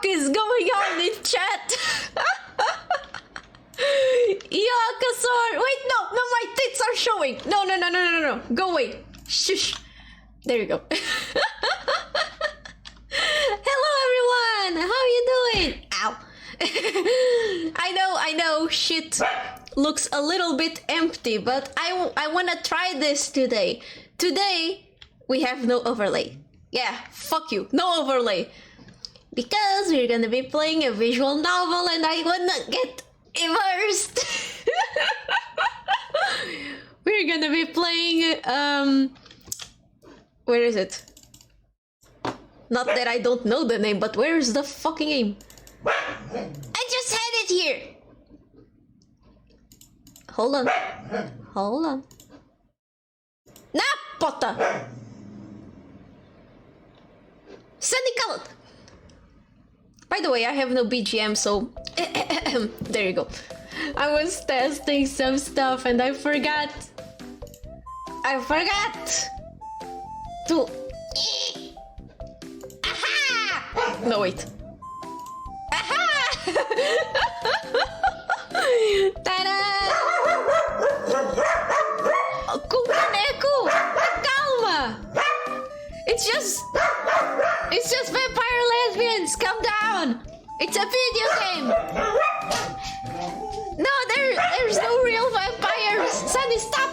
is going on in chat? Yakasor! Wait, no, my tits are showing! No, go away! Shush! There you go. Hello everyone! How you doing? Ow! I know, shit looks a little bit empty, but I wanna try this today. Today, we have no overlay. Yeah, fuck you, no overlay. Because we're gonna be playing a visual novel and I wanna get immersed. We're gonna be playing, where is it? Not that I don't know the name, but where is the fucking name? I just had it here! Hold on. Na potta! Sandy colored! By the way, I have no BGM, so there you go. I was testing some stuff and I forgot to... Aha! No, wait. Aha! Ta-da! Kukaneku! Calma! It's just vampire lesbians! Calm down! It's a video game! No, there's no real vampires! Sunny, stop!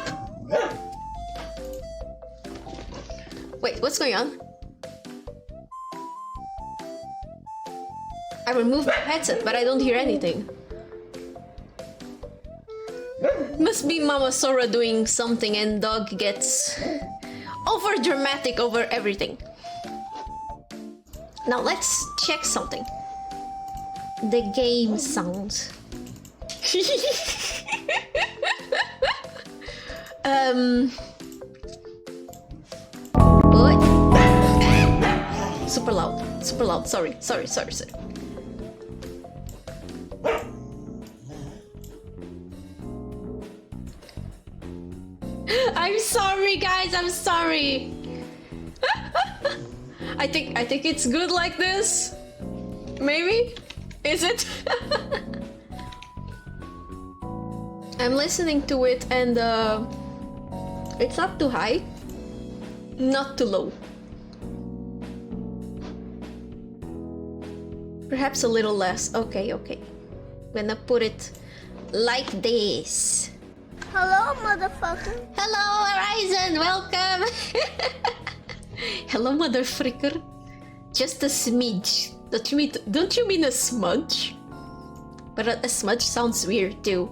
Wait, what's going on? I removed my headset, but I don't hear anything. Must be Mama Sora doing something and dog gets over dramatic over everything. Now let's check something. The game sounds. What? Super loud, sorry. I'm sorry, guys, I'm sorry. I think it's good like this. Maybe? Is it? I'm listening to it and It's not too high, not too low. Perhaps a little less. Okay, okay. I'm gonna put it like this. Hello, motherfucker. Hello, Horizon. Welcome. Hello, motherfricker. Just a smidge. Don't you mean a smudge? But a smudge sounds weird too.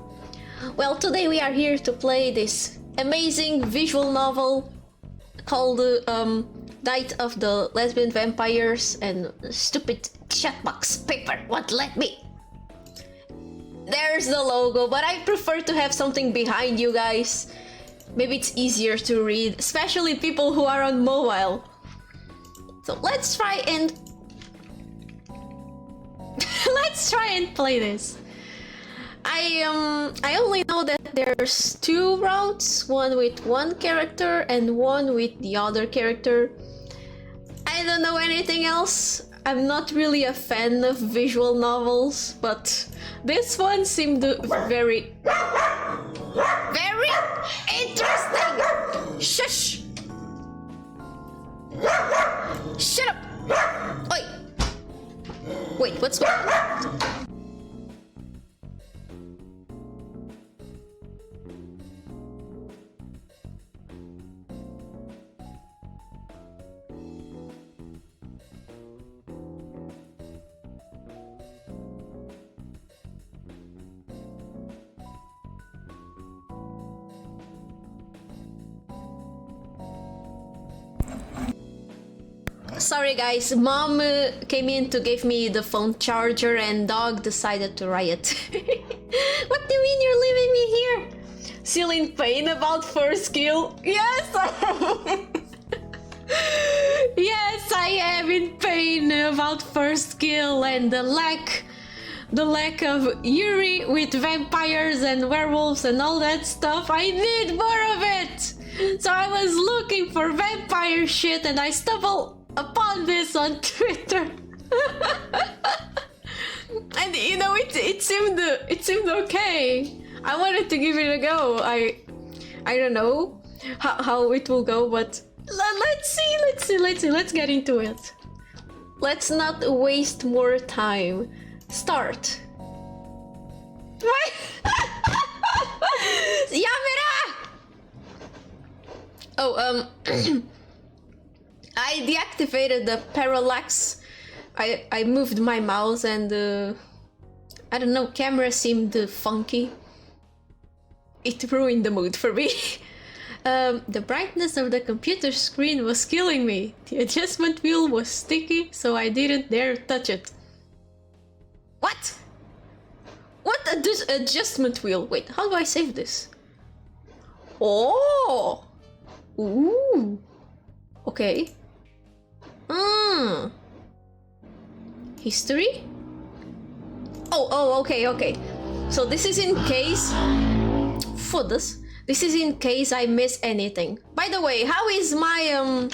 Well, today we are here to play this amazing visual novel called Night of the Lesbian Vampires, and stupid chatbox paper won't let me. There's the logo, but I prefer to have something behind you guys. Maybe it's easier to read, especially people who are on mobile. So let's try and play this. I only know that there's two routes, one with one character and one with the other character. I don't know anything else. I'm not really a fan of visual novels, but this one seemed very interesting. Shush! Shut up! Oi! Wait, what's going on? Sorry guys, mom came in to give me the phone charger and dog decided to riot. What do you mean you're leaving me here? Still in pain about first kill? Yes! Yes, I am in pain about first kill and the lack of Yuri with vampires and werewolves and all that stuff. I need more of it! So I was looking for vampire shit and I stumbled upon this on Twitter. And you know, it seemed okay. I wanted to give it a go. I don't know how it will go, but let's see. Let's get into it. Let's not waste more time. Start. What? Yamera! Oh, I deactivated the parallax. I moved my mouse and I don't know, camera seemed funky. It ruined the mood for me. The brightness of the computer screen was killing me. The adjustment wheel was sticky, so I didn't dare touch it. What? What adjustment wheel? Wait, how do I save this? Oh! Ooh! Okay. History? Oh, okay. So this is in case... Foda-se. This is in case I miss anything. By the way, how is my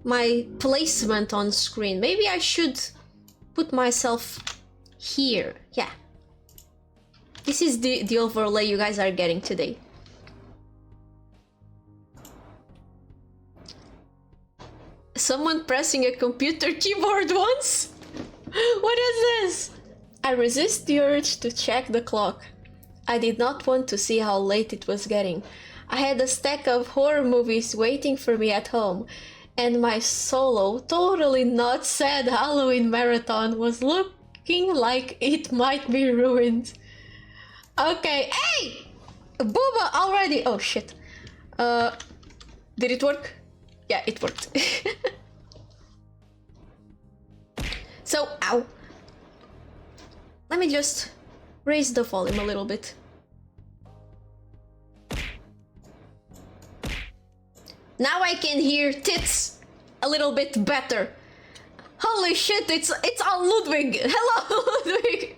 my placement on screen? Maybe I should put myself here. Yeah. This is the overlay you guys are getting today. Someone pressing a computer keyboard once? What is this? I resist the urge to check the clock. I did not want to see how late it was getting. I had a stack of horror movies waiting for me at home, and my solo, totally not sad Halloween marathon was looking like it might be ruined. Okay, hey! Booba already... Oh shit. Did it work? Yeah, it worked. So, ow. Let me just raise the volume a little bit. Now I can hear tits a little bit better. Holy shit, it's all Ludwig. Hello, Ludwig.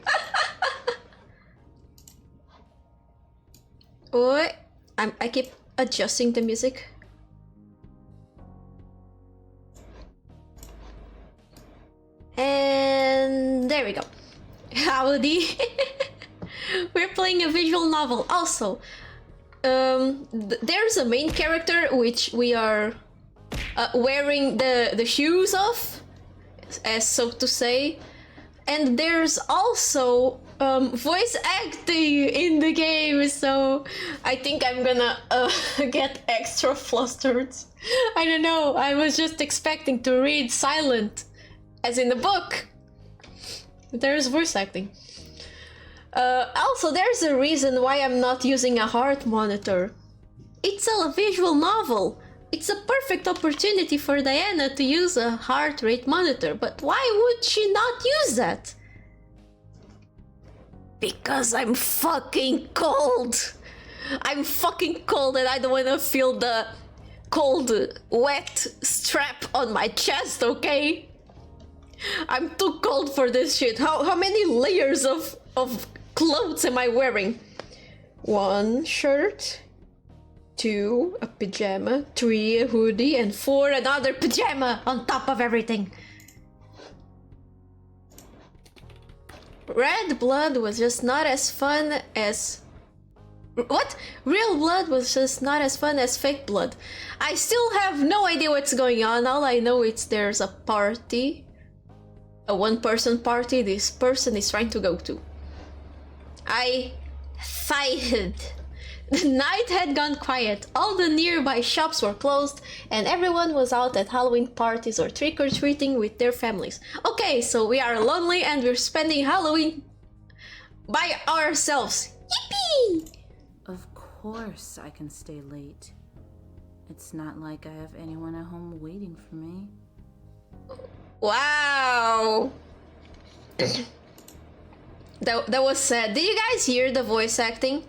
Oh, I keep adjusting the music. And there we go. Howdy. We're playing a visual novel. Also, there's a main character which we are wearing the shoes of, as so to say, and there's also voice acting in the game, so I think I'm gonna get extra flustered. I don't know, I was just expecting to read silent, as in the book. There's voice acting. Also, there's a reason why I'm not using a heart monitor. It's a visual novel. It's a perfect opportunity for Diana to use a heart rate monitor, but why would she not use that? Because I'm fucking cold. I'm fucking cold and I don't want to feel the cold, wet strap on my chest, okay? I'm too cold for this shit. How many layers of clothes am I wearing? 1 shirt, 2 a pajama, 3 a hoodie, and 4 another pajama on top of everything. Red blood was just not as fun as... What? Real blood was just not as fun as fake blood. I still have no idea what's going on. All I know is there's a party. A one-person party this person is trying to go to. I sighed. The night had gone quiet. All the nearby shops were closed and everyone was out at Halloween parties or trick-or-treating with their families. Okay, so we are lonely and we're spending Halloween by ourselves. Yippee! Of course I can stay late. It's not like I have anyone at home waiting for me. Wow! That was sad. Did you guys hear the voice acting?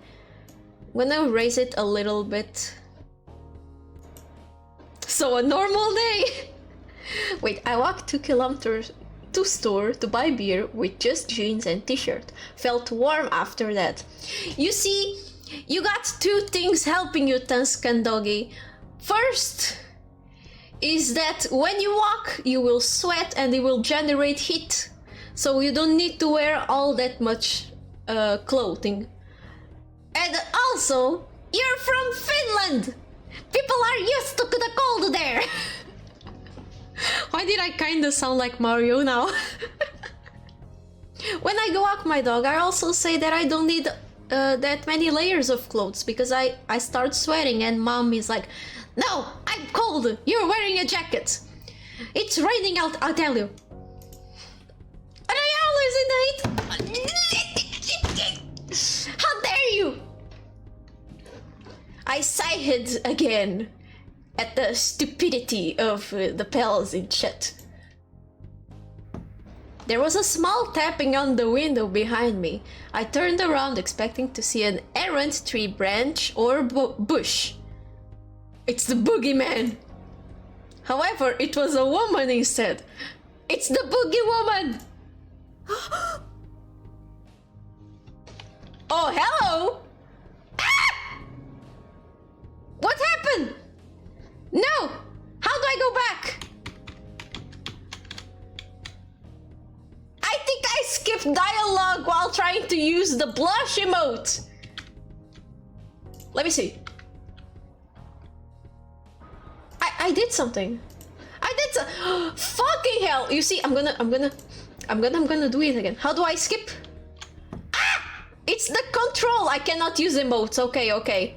I'm gonna raise it a little bit. So a normal day. Wait, I walked 2 kilometers to store to buy beer with just jeans and t-shirt. Felt warm after that. You see, you got 2 things helping you, Tuscan Doggy. First is that when you walk, you will sweat and it will generate heat. So you don't need to wear all that much clothing. And also, you're from Finland! People are used to the cold there! Why did I kinda sound like Mario now? When I go walk my dog, I also say that I don't need that many layers of clothes because I start sweating and mom is like, no, I'm cold, you're wearing a jacket. It's raining out, I'll tell you. And I always in the heat. How dare you? I sighed again at the stupidity of the pals in chat. There was a small tapping on the window behind me. I turned around expecting to see an errant tree branch or bush. It's the boogeyman. However, it was a woman instead. It's the boogie woman. Oh, hello! Ah! What happened? No! How do I go back? I think I skipped dialogue while trying to use the blush emote. Let me see. I did something. I did so. Fucking hell! You see, I'm gonna do it again. How do I skip? Ah! It's the control. I cannot use emotes. Okay, okay.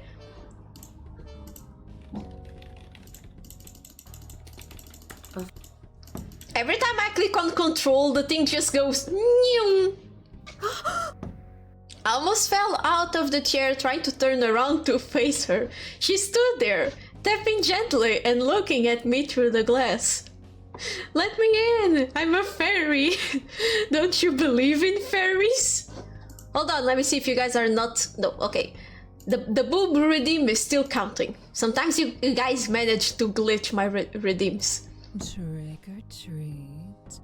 Every time I click on control, the thing just goes. I almost fell out of the chair trying to turn around to face her. She stood there, tapping gently and looking at me through the glass. Let me in! I'm a fairy! Don't you believe in fairies? Hold on, let me see if you guys are not... No, okay. The boob redeem is still counting. Sometimes you guys manage to glitch my redeems. Trick or treat.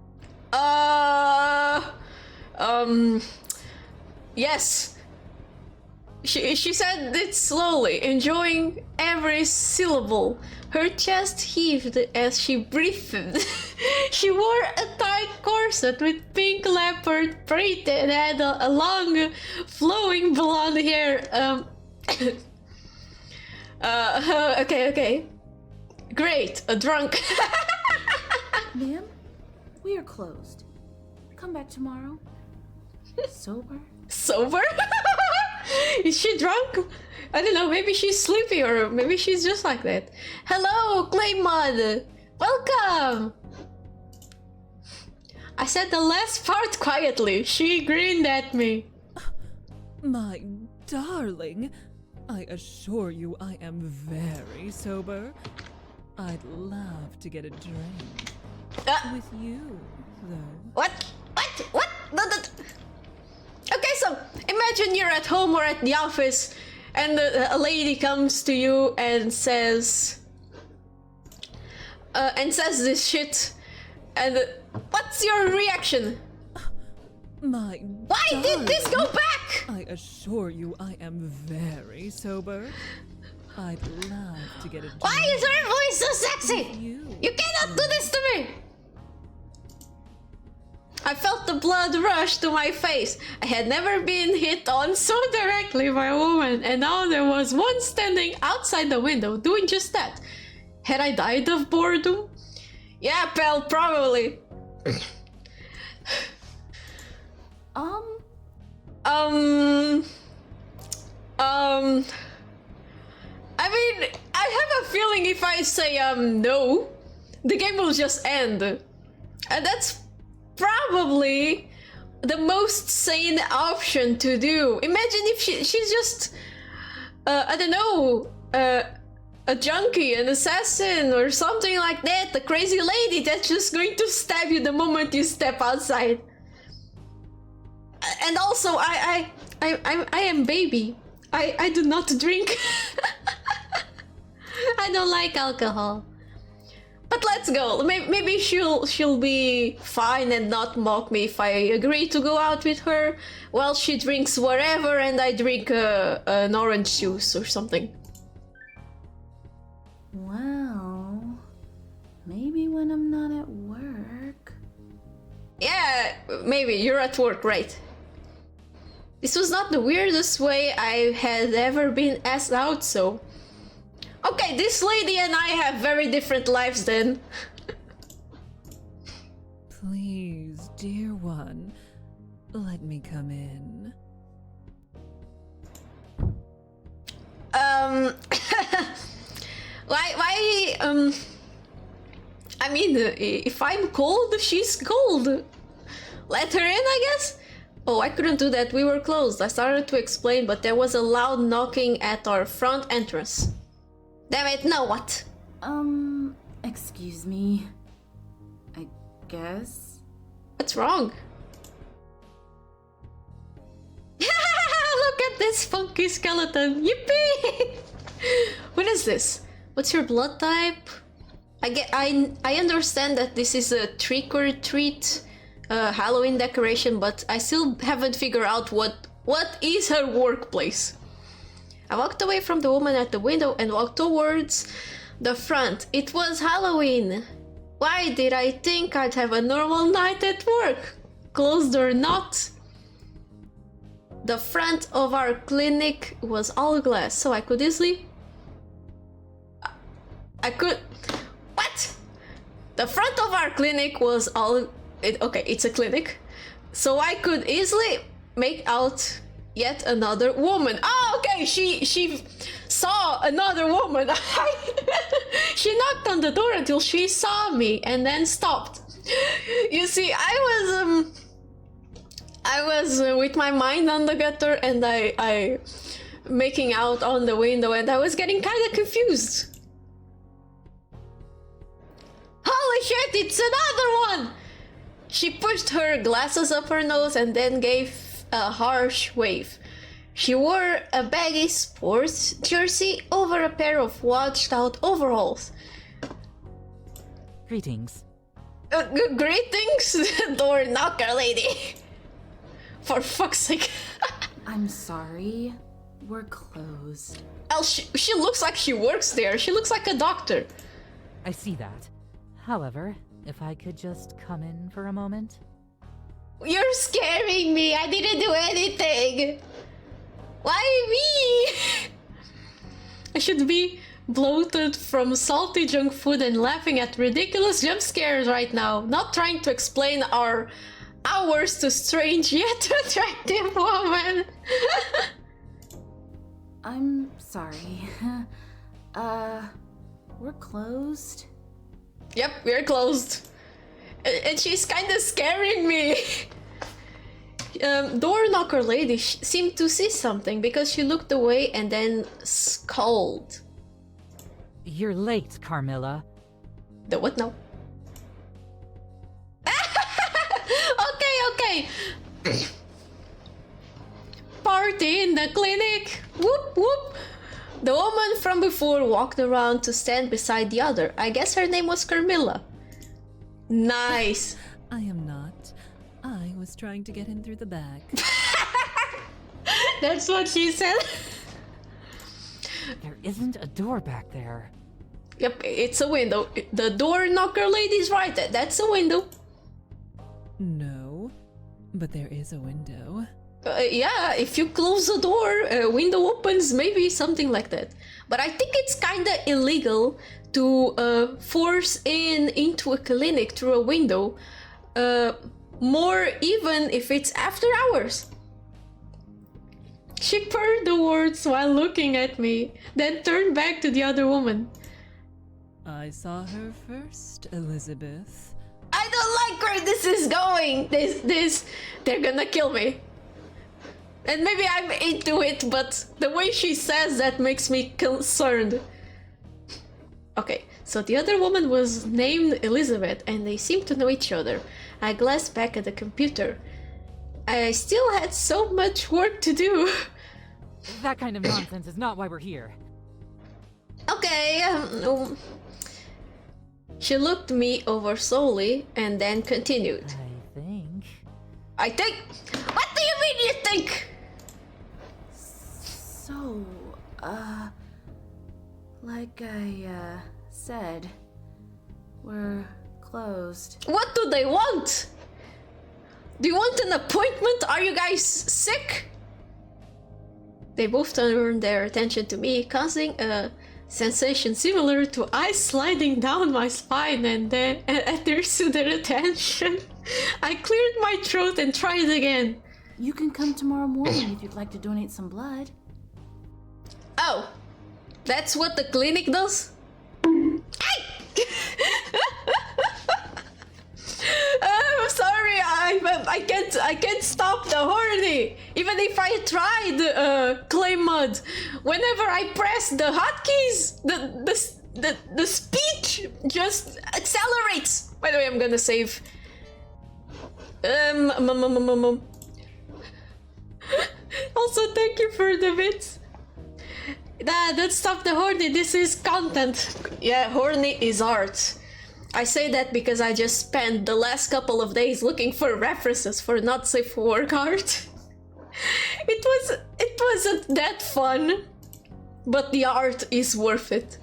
Yes. She said it slowly, enjoying every syllable. Her chest heaved as she breathed. She wore a tight corset with pink leopard print and had a long, flowing blonde hair. Okay. Great, a drunk. Ma'am, we are closed. Come back tomorrow. Sober? Sober? Is she drunk? I don't know, maybe she's sleepy or maybe she's just like that. Hello, Claymud! Welcome! I said the last part quietly. She grinned at me. My darling, I assure you I am very sober. I'd love to get a drink. With you, though. What? Okay, so imagine you're at home or at the office and a lady comes to you and says this shit, and what's your reaction? My Why did this go darling, back? I assure you I am very sober. I'd love to get a drink. Why is her voice so sexy? You. You cannot do this to me! I felt the blood rush to my face. I had never been hit on so directly by a woman, and now there was one standing outside the window doing just that. Had I died of boredom? Yeah, pal, probably. I mean, I have a feeling if I say no, the game will just end. And that's probably the most sane option to do. Imagine if she's just I don't know, a junkie, an assassin or something like that, a crazy lady that's just going to stab you the moment you step outside. And also I am baby. I do not drink. I don't like alcohol. But let's go. Maybe she'll be fine and not mock me if I agree to go out with her while she drinks whatever and I drink an orange juice or something. Well, maybe when I'm not at work. Yeah, maybe. You're at work, right? This was not the weirdest way I had ever been asked out, so... Okay, this lady and I have very different lives then. Please, dear one, let me come in. I mean, if I'm cold, she's cold. Let her in, I guess? Oh, I couldn't do that, we were closed. I started to explain, but there was a loud knocking at our front entrance. Damn it, now what? Excuse me. I guess? What's wrong? Look at this funky skeleton, yippee! What is this? What's your blood type? I understand that this is a trick-or-treat Halloween decoration, but I still haven't figured out what is her workplace. I walked away from the woman at the window and walked towards the front. It was Halloween. Why did I think I'd have a normal night at work? Closed or not? The front of our clinic was all glass, so I could easily... What? The front of our clinic was all... Okay, it's a clinic. So I could easily make out yet another woman. Oh, okay, she saw another woman. She knocked on the door until she saw me and then stopped. You see, I was with my mind on the gutter and I making out on the window and I was getting kind of confused. Holy shit, it's another one! She pushed her glasses up her nose and then gave a harsh wave. She wore a baggy sports jersey over a pair of washed-out overalls. Greetings. Greetings, door knocker lady. For fuck's sake. I'm sorry. We're closed. Oh, she looks like she works there. She looks like a doctor. I see that. However, if I could just come in for a moment? You're scaring me. I didn't do anything. Why me? I should be bloated from salty junk food and laughing at ridiculous jump scares right now, not trying to explain our hours to strange yet attractive woman. I'm sorry. We're closed. Yep, we're closed. And she's kind of scaring me. Door knocker lady seemed to see something because she looked away and then scolded. You're late, Carmilla. The what now? Okay. Party in the clinic. Whoop whoop. The woman from before walked around to stand beside the other. I guess her name was Carmilla. Nice. I am not. I was trying to get in through the back. That's what she said. There isn't a door back there. Yep, it's a window. The door knocker lady's right. That's a window. No, but there is a window. Yeah, if you close the door, a window opens, maybe something like that. But I think it's kinda illegal to force into a clinic through a window, more even if it's after hours. She purred the words while looking at me, then turned back to the other woman. I saw her first, Elizabeth. I don't like where this is going. They're gonna kill me. And maybe I'm into it, but the way she says that makes me concerned. Okay, so the other woman was named Elizabeth, and they seemed to know each other. I glanced back at the computer. I still had so much work to do. That kind of nonsense is not why we're here. Okay, She looked me over slowly and then continued. I think? What do you mean you think? So, like I, said, we're closed. What do they want? Do you want an appointment? Are you guys sick? They both turned their attention to me, causing a sensation similar to ice sliding down my spine, and then at their sudden attention, I cleared my throat and tried again. You can come tomorrow morning if you'd like to donate some blood. Oh, that's what the clinic does? I'm sorry, I can't stop the horny. Even if I tried clay mud, whenever I press the hotkeys, the speech just accelerates. By the way, I'm gonna save. Also, thank you for the bits. Nah, don't stop the horny. This is content. Yeah, horny is art. I say that because I just spent the last couple of days looking for references for not safe for work art. It wasn't that fun, but the art is worth it.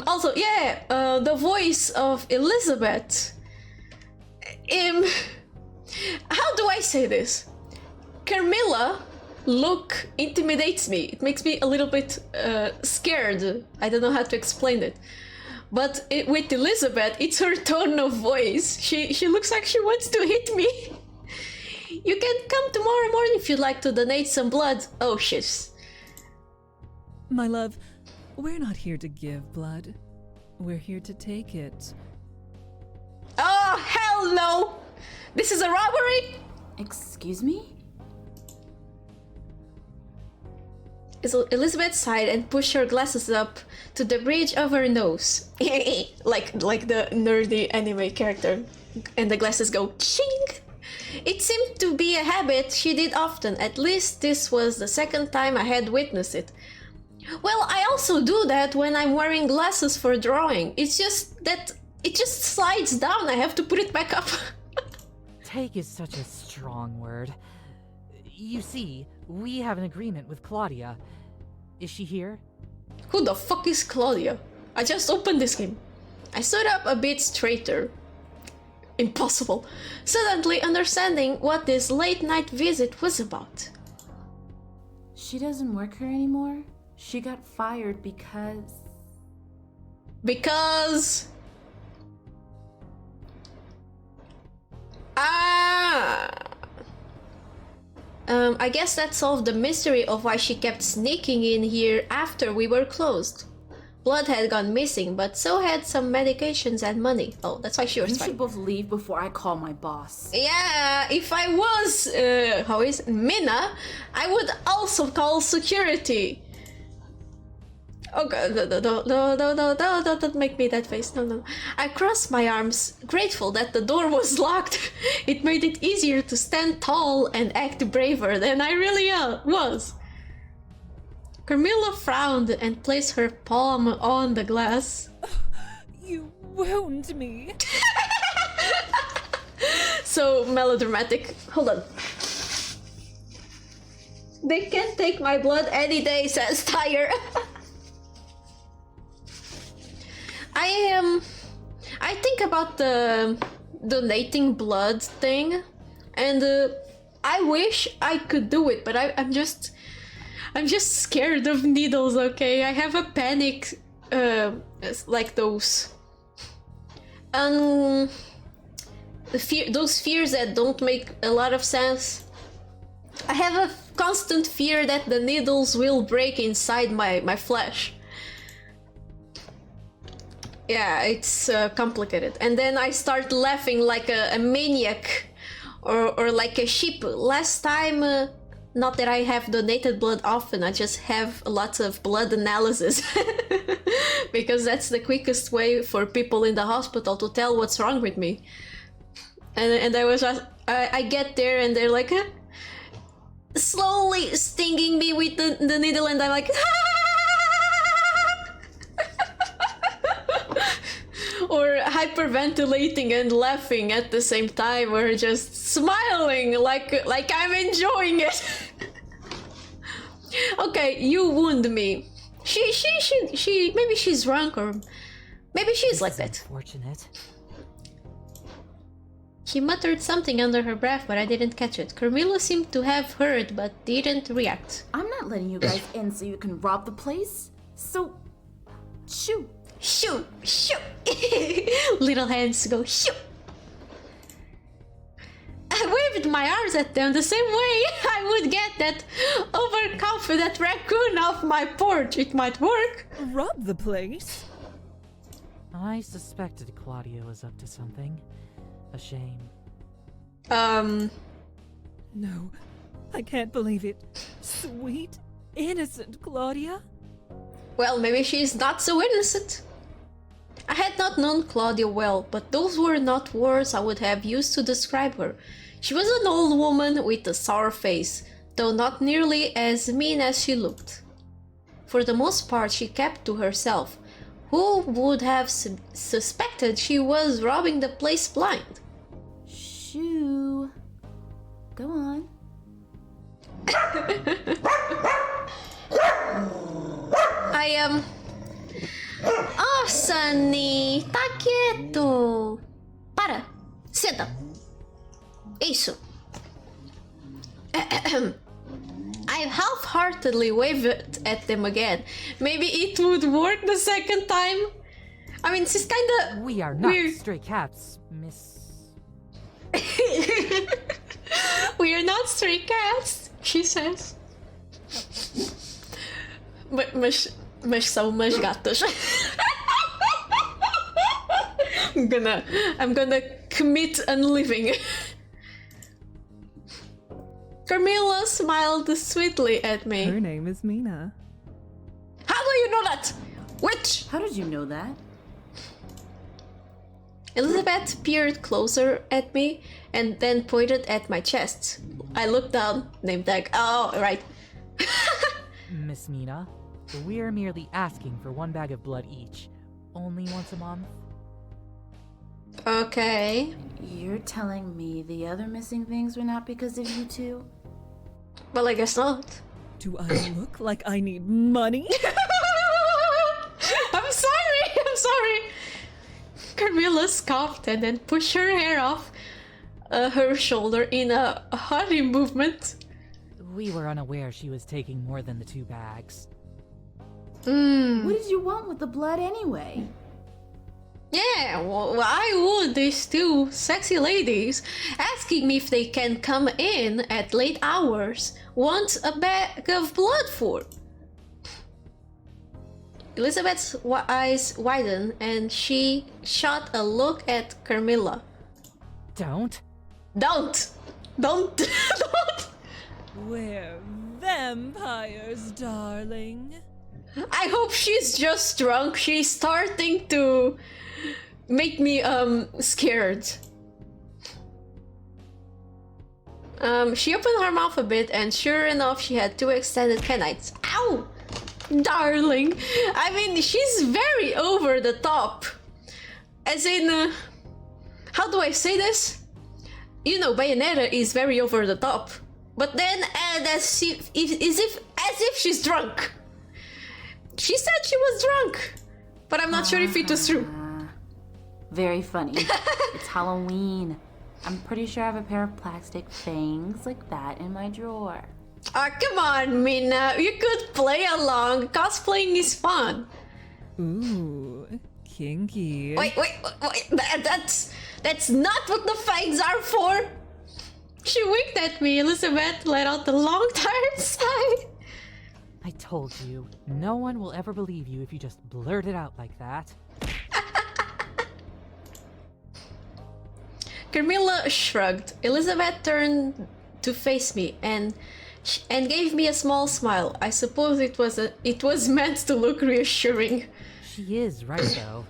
Also, yeah, the voice of Elizabeth. How do I say this? Carmilla look intimidates me. It makes me a little bit scared. I don't know how to explain it. But with Elizabeth, it's her tone of voice. She looks like she wants to hit me. You can come tomorrow morning if you'd like to donate some blood. Oh, shit. My love, we're not here to give blood. We're here to take it. Oh, hell no! This is a robbery? Excuse me? Elizabeth sighed and pushed her glasses up to the bridge of her nose. like the nerdy anime character. And the glasses go ching! It seemed to be a habit she did often. At least this was the second time I had witnessed it. Well, I also do that when I'm wearing glasses for drawing. It's just that it just slides down. I have to put it back up. Take is such a strong word. You see, we have an agreement with Claudia. Is she here? Who the fuck is Claudia? I just opened this game. I stood up a bit straighter. Impossible. Suddenly understanding what this late night visit was about. She doesn't work here anymore. She got fired because... Because... I guess that solved the mystery of why she kept sneaking in here after we were closed. Blood had gone missing, but so had some medications and money. Oh, that's why she was You fine. should both leave before I call my boss. Yeah, if I was, how is it? Mina, I would also call security. Oh god, no, don't make me that face, no. I crossed my arms, grateful that the door was locked. It made it easier to stand tall and act braver than I really was. Carmilla frowned and placed her palm on the glass. You wound me. So melodramatic. Hold on. They can take my blood any day, says Tyre. I think about the donating blood thing, and I wish I could do it, but I'm just scared of needles. Okay, I have a panic, like those, those fears that don't make a lot of sense. I have a constant fear that the needles will break inside my flesh. Yeah, it's complicated. And then I start laughing like a maniac or like a sheep. Last time, not that I have donated blood often, I just have lots of blood analysis. Because that's the quickest way for people in the hospital to tell what's wrong with me. And I get there and they're like, slowly stinging me with the needle, and I'm like, or hyperventilating and laughing at the same time, or just smiling like I'm enjoying it. Okay, you wound me. She maybe she's drunk, or maybe she's like that. Fortunate. She muttered something under her breath, but I didn't catch it. Carmilla seemed to have heard, but didn't react. I'm not letting you guys in so you can rob the place. So, shoot. Shoot! Shoot! Little hands go shoot! I waved my arms at them the same way I would get that overconfident raccoon off my porch. It might work. Rob the place? I suspected Claudia was up to something. A shame. No, I can't believe it. Sweet, innocent Claudia? Well, maybe she's not so innocent. I had not known Claudia well, but those were not words I would have used to describe her. She was an old woman with a sour face, though not nearly as mean as she looked. For the most part, she kept to herself. Who would have suspected she was robbing the place blind? Shoo. Go on. Oh, Sunny, tá quieto. Para, senta. Isso. I half-heartedly waved at them again. Maybe it would work the second time. I mean, this is kinda We are not weird. stray cats, Miss. We are not stray cats, she says. Mas são umas gatas. I'm gonna commit unliving. Carmilla smiled sweetly at me. Her name is Mina. How do you know that? Witch! How did you know that? Elizabeth peered closer at me and then pointed at my chest. I looked down, name tag. Oh, right. Miss Mina, we're merely asking for 1 bag of blood each. Only once a month? Okay. You're telling me the other missing things were not because of you two? Well, I guess not. Do I look like I need money? I'm sorry. Carmilla scoffed and then pushed her hair off her shoulder in a haughty movement. We were unaware she was taking more than the 2 bags. What did you want with the blood anyway? Yeah, why would these two sexy ladies asking me if they can come in at late hours want a bag of blood for? Elizabeth's eyes widened and she shot a look at Carmilla. Don't. Don't! Don't! We're vampires, darling. I hope she's just drunk. She's starting to make me scared. She opened her mouth a bit and sure enough she had two extended canines. Ow! Darling. I mean, she's very over the top. As in, how do I say this? You know, Bayonetta is very over the top. But then, as if she's drunk. She said she was drunk, but I'm not sure if it was true. Very funny. It's Halloween. I'm pretty sure I have a pair of plastic fangs like that in my drawer. Ah, come on, Mina. You could play along. Cosplaying is fun. Ooh, kinky. Wait. That's not what the fangs are for. She winked at me. Elizabeth let out a long, tired sigh. I told you, no one will ever believe you if you just blurt it out like that. Carmilla shrugged. Elizabeth turned to face me and gave me a small smile. I suppose it was meant to look reassuring. She is right, though.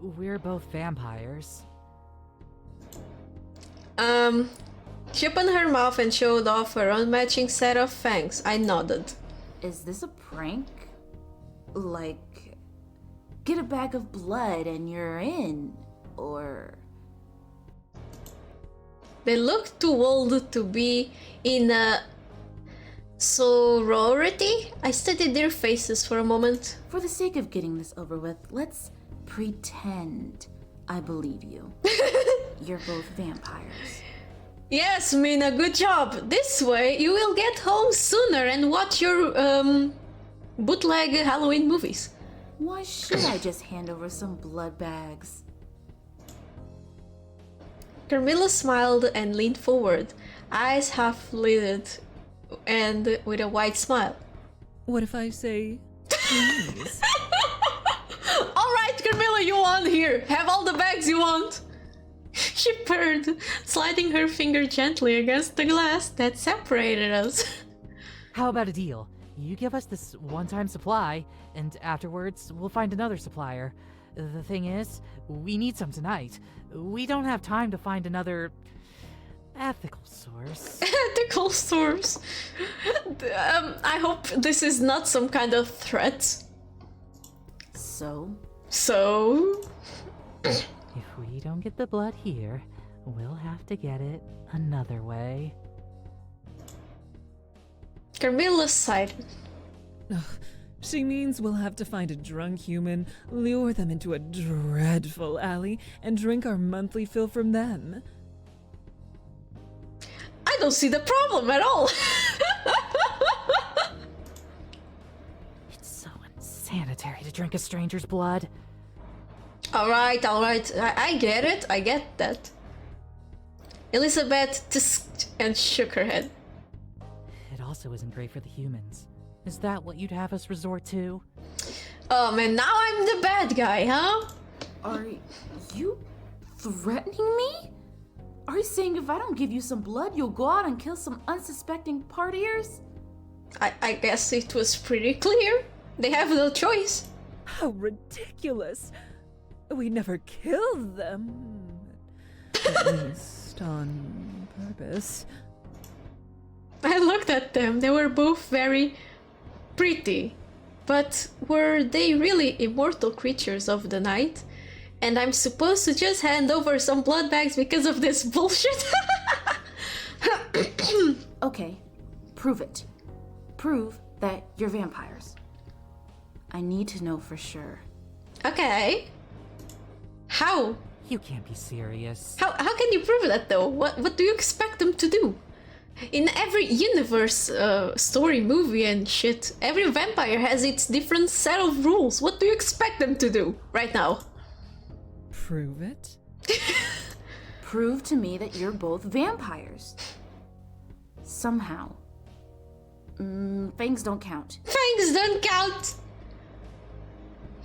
We're both vampires. She opened her mouth and showed off her unmatching set of fangs. I nodded. Is this a prank? Like, get a bag of blood and you're in? Or... They looked too old to be in a sorority. I studied their faces for a moment. For the sake of getting this over with, let's pretend I believe you. You're both vampires. Yes, Mina, good job. This way you will get home sooner and watch your bootleg Halloween movies. Why should I just hand over some blood bags? Carmilla smiled and leaned forward, eyes half lidded and with a wide smile. What if I say, please? Alright, Carmilla, you won here. Have all the bags you want. She purred, sliding her finger gently against the glass that separated us. How about a deal? You give us this one-time supply, and afterwards, we'll find another supplier. The thing is, we need some tonight. We don't have time to find another... ethical source. Ethical source? I hope this is not some kind of threat. So? If we don't get the blood here, we'll have to get it another way. Carmilla sighed. Ugh, she means we'll have to find a drunk human, lure them into a dreadful alley, and drink our monthly fill from them. I don't see the problem at all. It's so unsanitary to drink a stranger's blood. Alright. I get it. I get that. Elizabeth tisked and shook her head. It also isn't great for the humans. Is that what you'd have us resort to? Oh man, now I'm the bad guy, huh? Are you threatening me? Are you saying if I don't give you some blood, you'll go out and kill some unsuspecting partiers? I guess it was pretty clear. They have no choice. How ridiculous! We never killed them. At least on purpose. I looked at them. They were both very pretty. But were they really immortal creatures of the night? And I'm supposed to just hand over some blood bags because of this bullshit? Okay, prove it. Prove that you're vampires. I need to know for sure. Okay. How? You can't be serious. How can you prove that though? What do you expect them to do? In every universe, story, movie and shit, every vampire has its different set of rules. What do you expect them to do right now? Prove it? Prove to me that you're both vampires. Somehow. Fangs don't count. Fangs don't count!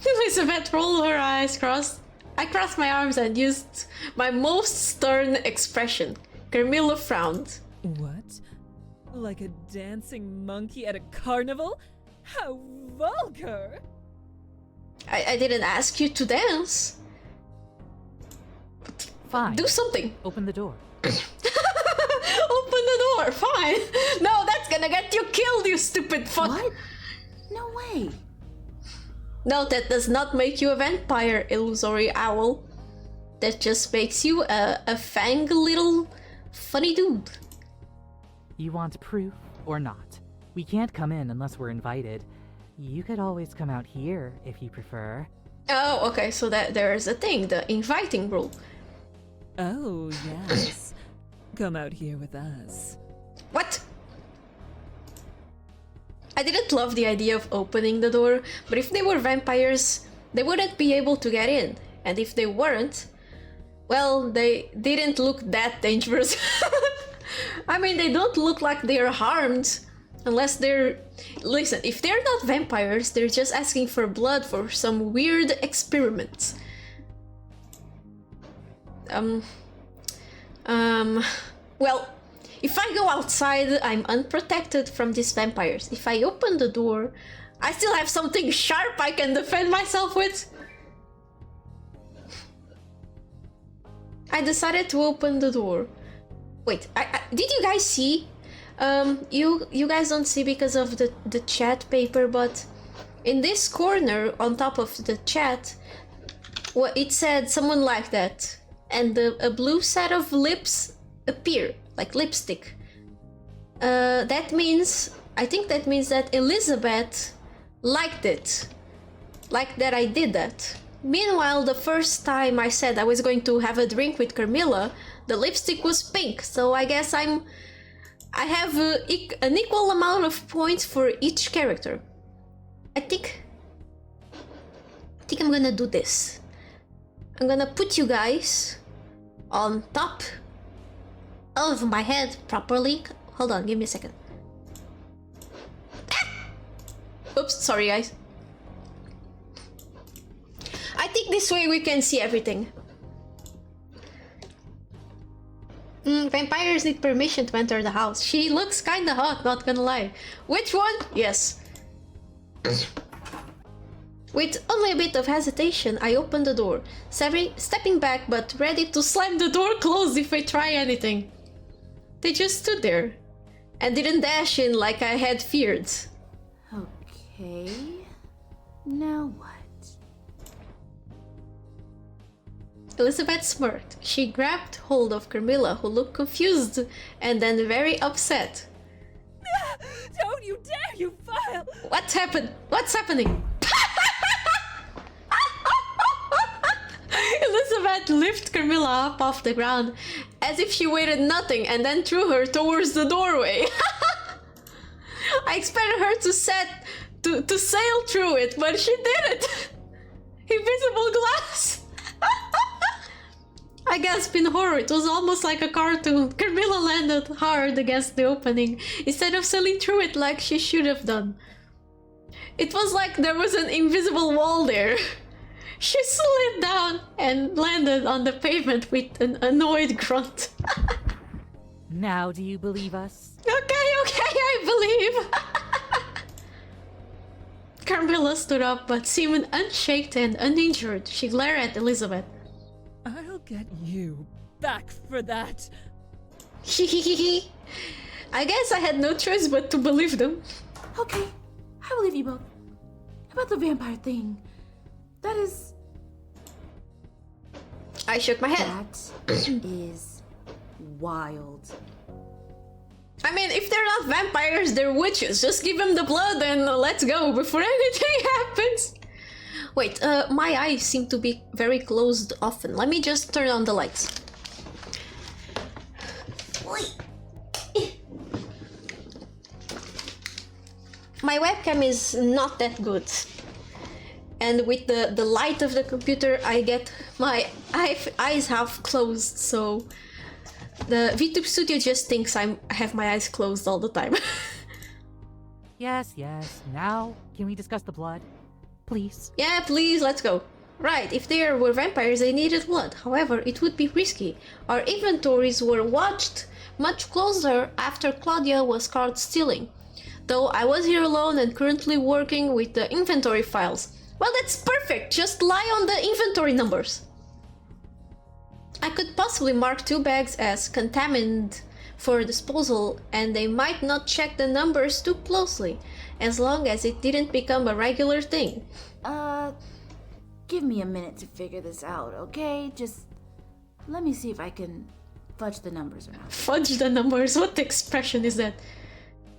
Elizabeth rolled her eyes crossed. I crossed my arms and used my most stern expression. Carmilla frowned. What? Like a dancing monkey at a carnival? How vulgar! I didn't ask you to dance. Fine. Do something. Open the door. Open the door, fine. No, that's gonna get you killed, you stupid fuck. What? No way. No, that does not make you a vampire, illusory owl. That just makes you a fang little funny dude. You want proof or not? We can't come in unless we're invited. You could always come out here if you prefer. Oh, okay, so that there is a thing, the inviting rule. Oh, yes. Come out here with us. What? I didn't love the idea of opening the door, but if they were vampires, they wouldn't be able to get in. And if they weren't, well, they didn't look that dangerous. I mean, they don't look like they're harmed, unless they're... Listen, if they're not vampires, they're just asking for blood for some weird experiment. Well, if I go outside, I'm unprotected from these vampires. If I open the door, I still have something sharp I can defend myself with. I decided to open the door. Wait, did you guys see? You guys don't see because of the chat paper, but in this corner on top of the chat, well, it said someone like that, and a blue set of lips appear, like lipstick. That means, I think that means that Elizabeth liked it, like that I did that. Meanwhile, the first time I said I was going to have a drink with Carmilla, the lipstick was pink, so I guess I have an equal amount of points for each character. I think I'm gonna do this. I'm gonna put you guys on top of my head properly. Hold on, give me a second. Oops, sorry guys. I think this way we can see everything. Vampires need permission to enter the house. She looks kinda hot, not gonna lie. Which one? Yes. With only a bit of hesitation, I opened the door, stepping back but ready to slam the door closed if I try anything. They just stood there and didn't dash in like I had feared. Okay. Now what? Elizabeth smirked. She grabbed hold of Carmilla, who looked confused and then very upset. Don't you dare, you vile! What's happened? What's happening? Elizabeth lifted Carmilla up off the ground as if she weighed nothing and then threw her towards the doorway. I expected her to sail through it, but she didn't. Invisible glass. I gasped in horror. It was almost like a cartoon. Carmilla landed hard against the opening instead of sailing through it like she should have done. It was like there was an invisible wall there. She slid down and landed on the pavement with an annoyed grunt. Now do you believe us? Okay, I believe. Carmilla stood up but seemed unshaken and uninjured. She glared at Elizabeth. I'll get you back for that. I guess I had no choice but to believe them. Okay, I believe you both. About the vampire thing. That is... I shook my head. That is wild. I mean, if they're not vampires, they're witches. Just give them the blood and let's go before anything happens. Wait, my eyes seem to be very closed often. Let me just turn on the lights. My webcam is not that good. And with the light of the computer, I get my eyes half closed, so the VTube Studio just thinks I have my eyes closed all the time. Yes, yes. Now, can we discuss the blood? Please. Yeah, please, let's go. Right, if there were vampires, they needed blood. However, it would be risky. Our inventories were watched much closer after Claudia was caught stealing. Though I was here alone and currently working with the inventory files. Well, that's perfect! Just lie on the inventory numbers. I could possibly mark 2 bags as contaminated for disposal, and they might not check the numbers too closely, as long as it didn't become a regular thing. Give me a minute to figure this out, okay? Just let me see if I can fudge the numbers around. Fudge the numbers? What expression is that?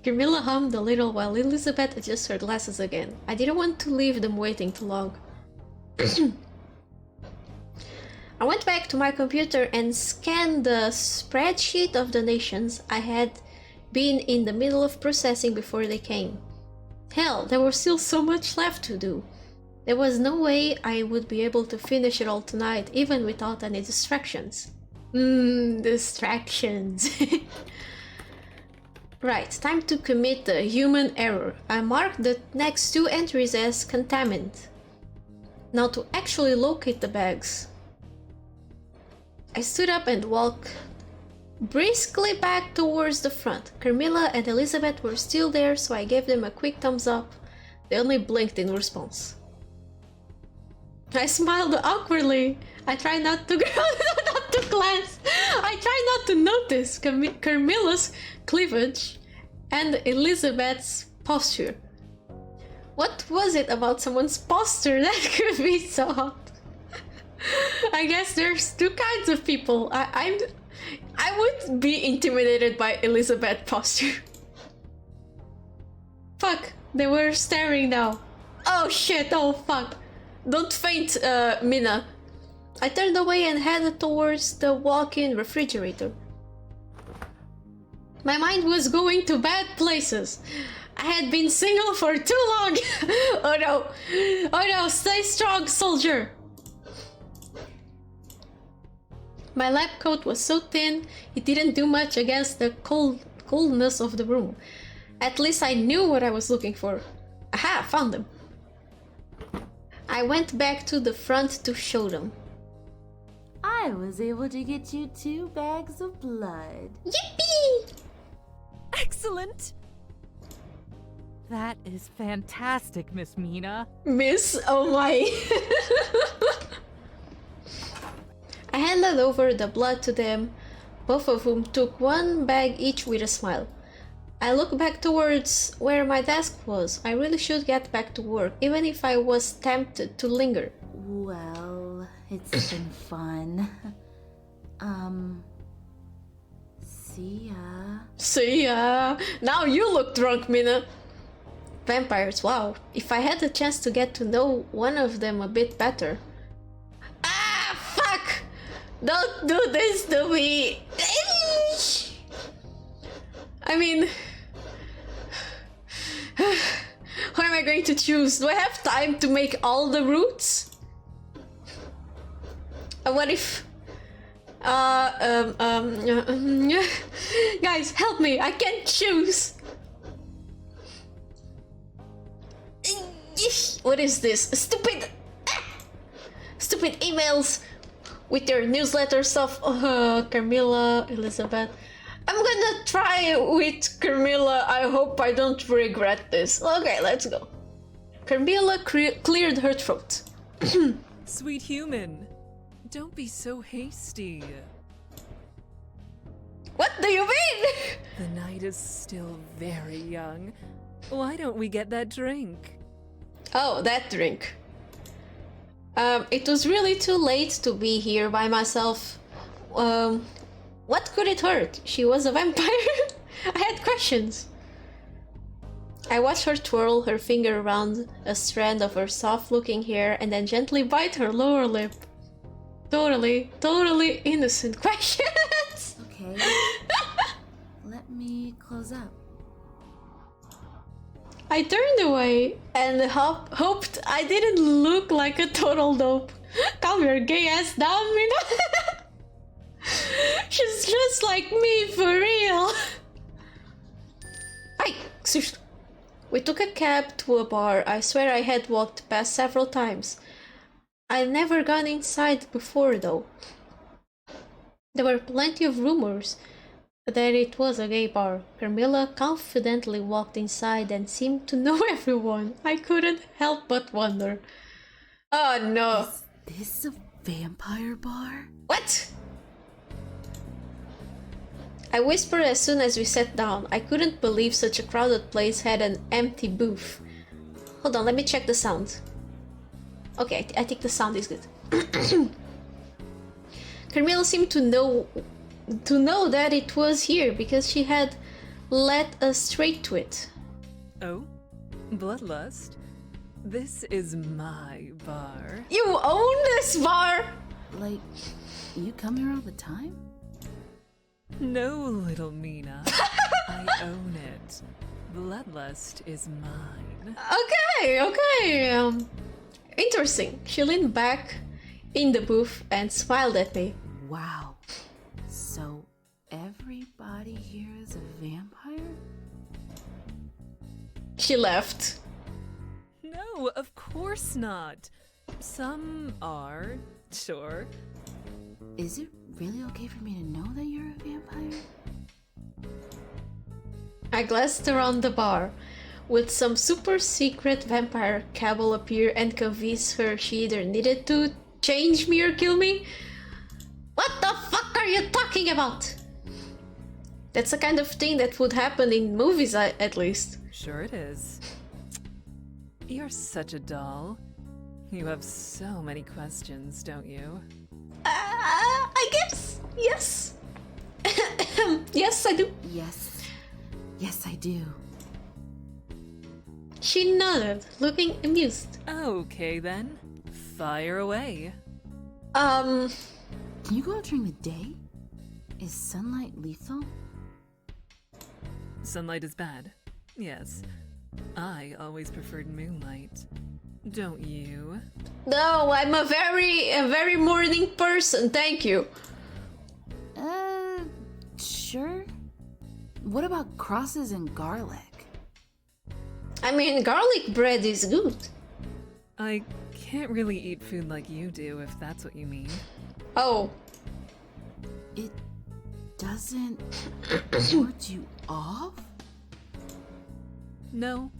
Camilla hummed a little while Elizabeth adjusted her glasses again. I didn't want to leave them waiting too long. I went back to my computer and scanned the spreadsheet of donations I had been in the middle of processing before they came. Hell, there was still so much left to do. There was no way I would be able to finish it all tonight, even without any distractions. Distractions. Right, time to commit the human error. I marked the next 2 entries as contaminated. Now to actually locate the bags. I stood up and walked briskly back towards the front. Carmilla and Elizabeth were still there, so I gave them a quick thumbs up. They only blinked in response. I smiled awkwardly. I tried not to glance. I tried not to notice Carmilla's cleavage and Elizabeth's posture. What was it about someone's posture that could be so hot? I guess there's 2 kinds of people. I would be intimidated by Elizabeth's posture. Fuck, they were staring now. Oh shit, oh fuck. Don't faint, Mina. I turned away and headed towards the walk-in refrigerator. My mind was going to bad places. I had been single for too long. Oh no. Oh no, stay strong, soldier. My lab coat was so thin, it didn't do much against the coldness of the room. At least I knew what I was looking for. Aha, found them. I went back to the front to show them. I was able to get you 2 bags of blood. Yippee! Excellent! That is fantastic, Miss Mina. Miss, oh my. I handed over the blood to them, both of whom took 1 bag each with a smile. I looked back towards where my desk was. I really should get back to work, even if I was tempted to linger. Well, it's been fun. See ya. See ya. Now you look drunk, Mina. Vampires, wow. If I had the chance to get to know one of them a bit better. Ah, fuck! Don't do this to me. I mean, what am I going to choose? Do I have time to make all the routes? What if... guys, help me, I can't choose. What is this? Stupid emails with your newsletter stuff. Carmilla, Elizabeth. I'm gonna try with Carmilla. I hope I don't regret this. Okay, let's go. Carmilla cleared her throat. Sweet human, don't be so hasty. What do you mean? The night is still very young. Why don't we get that drink? Oh, that drink. It was really too late to be here by myself. What could it hurt? She was a vampire. I had questions. I watched her twirl her finger around a strand of her soft-looking hair and then gently bite her lower lip. Totally innocent questions. Okay. Let me close up. I turned away and hoped I didn't look like a total dope. Calm your gay ass down, Mina. She's just like me, for real. Ay, seriously. We took a cab to a bar I swear I had walked past several times. I'd never gone inside before, though. There were plenty of rumors that it was a gay bar. Carmilla confidently walked inside and seemed to know everyone. I couldn't help but wonder. Oh no. Is this a vampire bar? What? I whispered as soon as we sat down. I couldn't believe such a crowded place had an empty booth. Hold on, let me check the sound. Okay, I think the sound is good. Carmilla seemed to know that it was here because she had led us straight to it. Oh? Bloodlust? This is my bar. You own this bar? Like, you come here all the time? No, little Mina. I own it. Bloodlust is mine. Okay. Interesting. She leaned back in the booth and smiled at me. Wow. So, everybody here is a vampire? She left. No, of course not. Some are, sure. Is it really okay for me to know that you're a vampire? I glanced around the bar. Would some super secret vampire cabal appear and convince her she either needed to change me or kill me? What the fuck are you talking about? That's the kind of thing that would happen in movies, at least. Sure it is. You're such a doll. You have so many questions, don't you? I guess. Yes. Yes, I do. Yes. Yes, I do. She nodded, looking amused. Okay then. Fire away. Can you go out during the day? Is sunlight lethal? Sunlight is bad. Yes. I always preferred moonlight. Don't you? No, I'm a very morning person, thank you. Sure. What about crosses and garlic? I mean, garlic bread is good. I can't really eat food like you do, if that's what you mean. Oh. It doesn't ward you off? No.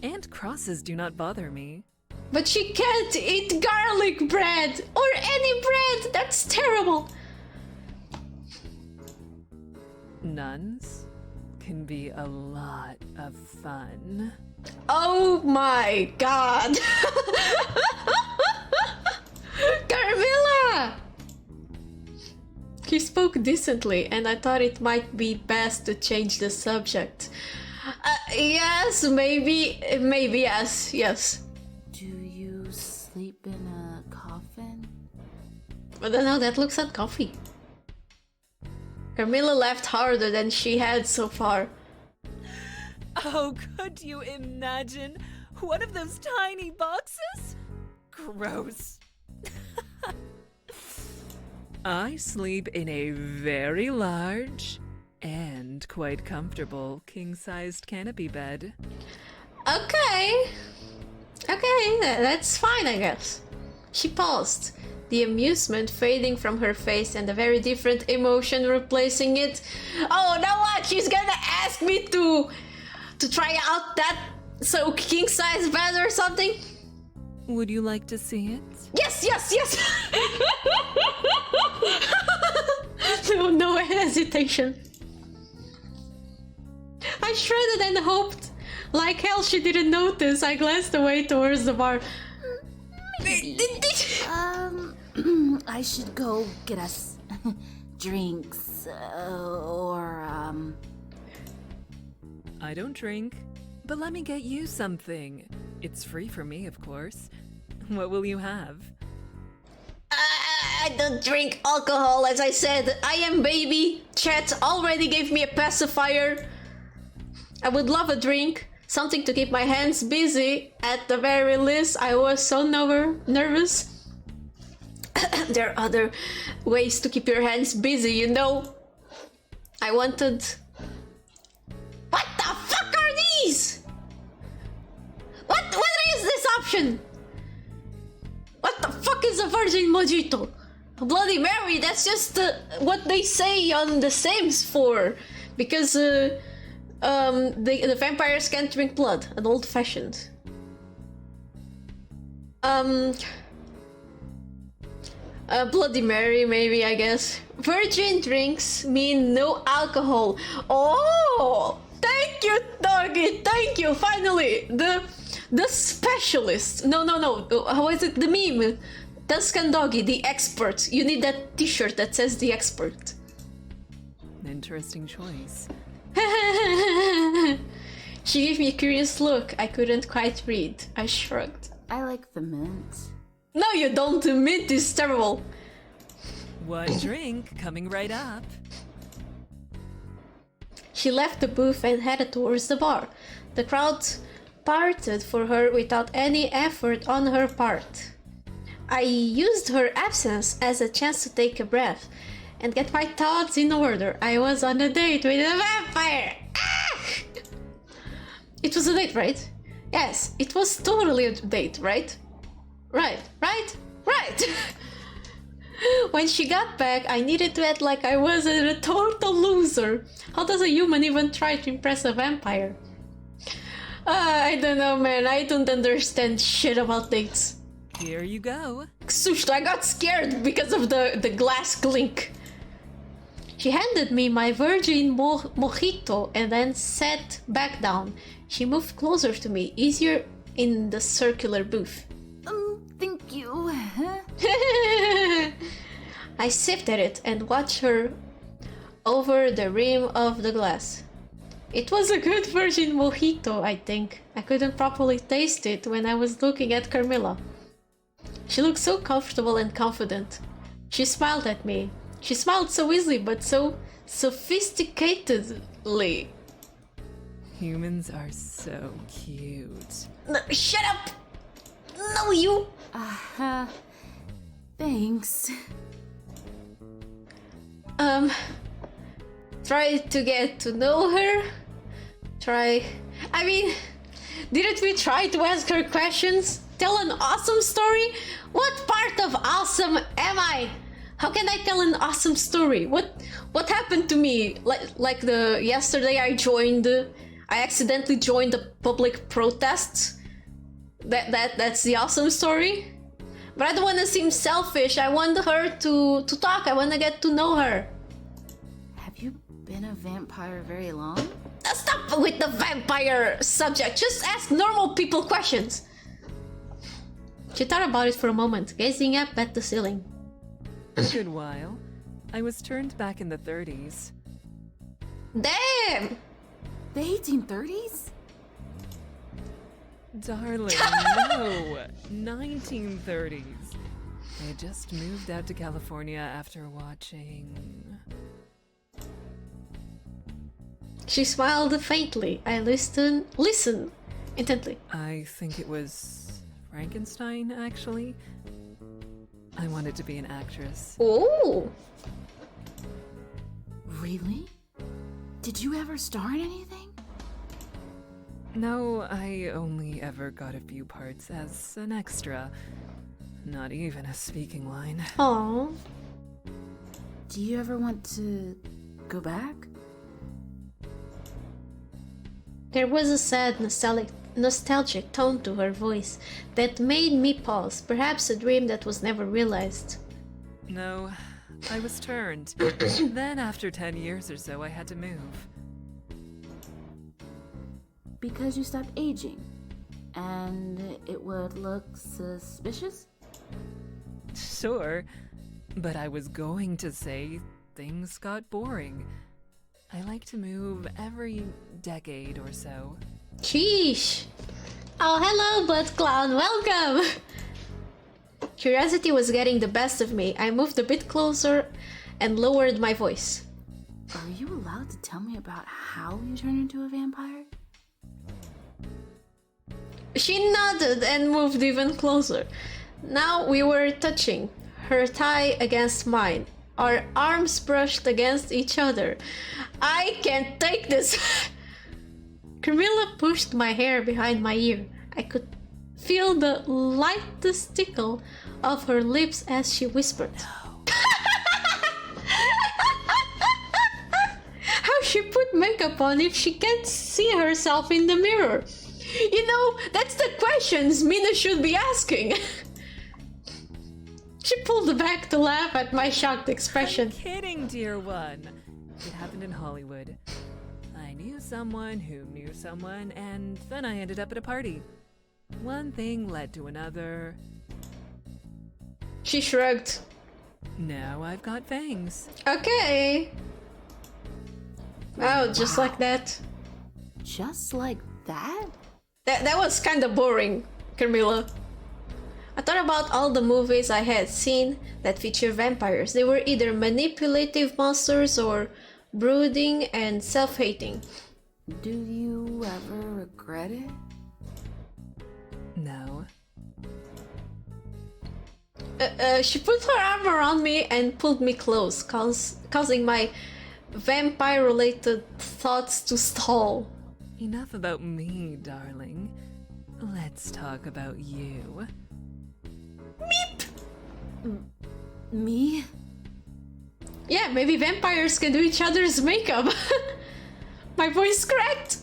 And crosses do not bother me. But she can't eat garlic bread or any bread. That's terrible. Nuns can be a lot of fun. Oh my god. Carmilla! He spoke decently, and I thought it might be best to change the subject. Yes, maybe yes. Do you sleep in a coffin? But no, that looks like coffee. Carmilla laughed harder than she had so far. Oh, could you imagine? One of those tiny boxes? Gross. I sleep in a very large and quite comfortable king-sized canopy bed. Okay, that's fine, I guess. She paused, the amusement fading from her face and a very different emotion replacing it. Oh, now what? She's gonna ask me to try out that king-size bed or something? Would you like to see it? Yes! No hesitation. I shredded and hoped. Like hell she didn't notice. I glanced away towards the bar. I should go get us drinks, I don't drink, but let me get you something. It's free for me, of course. What will you have? I don't drink alcohol, as I said. I am baby. Chat already gave me a pacifier. I would love a drink. Something to keep my hands busy. At the very least, I was so nervous. There are other ways to keep your hands busy, you know. I wanted... What the fuck are these? What is this option? What the fuck is a virgin mojito? A Bloody Mary, that's just what they say on The Sims for. Because the vampires can't drink blood. An old-fashioned. Bloody Mary, maybe, I guess. Virgin drinks mean no alcohol. Oh! Thank you, doggy! Thank you! Finally! The specialist! No. How is it? The meme! Tuscan doggy, the expert. You need that t-shirt that says the expert. Interesting choice. She gave me a curious look I couldn't quite read. I shrugged. I like the mint. No, you don't. The mint is terrible. What drink? Coming right up. She left the booth and headed towards the bar. The crowd parted for her without any effort on her part. I used her absence as a chance to take a breath and get my thoughts in order. I was on a date with a vampire! Ah! It was a date, right? Yes, it was totally a date, right? Right. When she got back, I needed to act like I wasn't a total loser. How does a human even try to impress a vampire? I don't know, man. I don't understand shit about dates. Here you go. Susto, I got scared because of the glass clink. She handed me my virgin mojito and then sat back down. She moved closer to me, easier in the circular booth. Thank you. I sipped at it and watched her over the rim of the glass. It was a good virgin mojito, I think. I couldn't properly taste it when I was looking at Carmilla. She looked so comfortable and confident. She smiled at me. She smiled so easily but so sophisticatedly. Humans are so cute. No, shut up! No, you! Thanks. Try to get to know her. Didn't we try to ask her questions? Tell an awesome story? What part of awesome am I? How can I tell an awesome story? What happened to me? Like yesterday I accidentally joined the public protests. That's the awesome story. But I don't want to seem selfish. I want her to talk. I want to get to know her. Have you been a vampire very long? Stop with the vampire subject. Just ask normal people questions. She thought about it for a moment, gazing up at the ceiling. A good while. I was turned back in the 30s. Damn! The 1830s? Darling, no! 1930s. I had just moved out to California after watching... She smiled faintly. I listened intently. I think it was Frankenstein, actually. I wanted to be an actress. Oh! Really? Did you ever star in anything? No, I only ever got a few parts as an extra. Not even a speaking line. Aww. Do you ever want to go back? There was a sad, nostalgic tone to her voice that made me pause, perhaps a dream that was never realized. No, I was turned. Then after 10 years or so, I had to move. Because you stopped aging, and it would look suspicious? Sure, but I was going to say things got boring. I like to move every decade or so. Sheesh! Oh, hello, Butt Clown, welcome! Curiosity was getting the best of me. I moved a bit closer and lowered my voice. Are you allowed to tell me about how you turned into a vampire? She nodded and moved even closer. Now we were touching, her thigh against mine. Our arms brushed against each other. I can't take this. Camilla pushed my hair behind my ear. I could feel the lightest tickle of her lips as she whispered. How she put makeup on if she can't see herself in the mirror? You know, that's the questions Mina should be asking. She pulled back to laugh at my shocked expression. Kidding, dear one. It happened in Hollywood. I knew someone who knew someone, and then I ended up at a party. One thing led to another. She shrugged. Now I've got fangs. Okay. Oh, just like that. Just like that? That was kind of boring, Camilla. I thought about all the movies I had seen that feature vampires. They were either manipulative monsters or brooding and self-hating. Do you ever regret it? No. She put her arm around me and pulled me close, causing my vampire-related thoughts to stall. Enough about me, darling. Let's talk about you. Me? Yeah, maybe vampires can do each other's makeup. My voice cracked.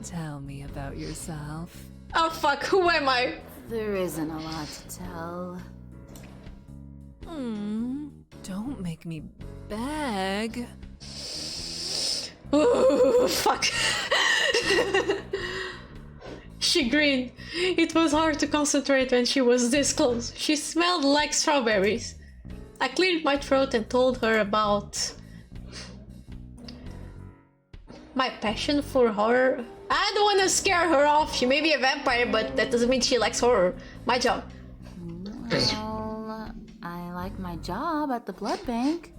Tell me about yourself. Oh fuck, who am I? There isn't a lot to tell. Don't make me beg. Ooh, fuck. She grinned. It was hard to concentrate when she was this close. She smelled like strawberries. I cleared my throat and told her about my passion for horror. I don't want to scare her off. She may be a vampire, but that doesn't mean she likes horror. My job. Well, I like my job at the blood bank.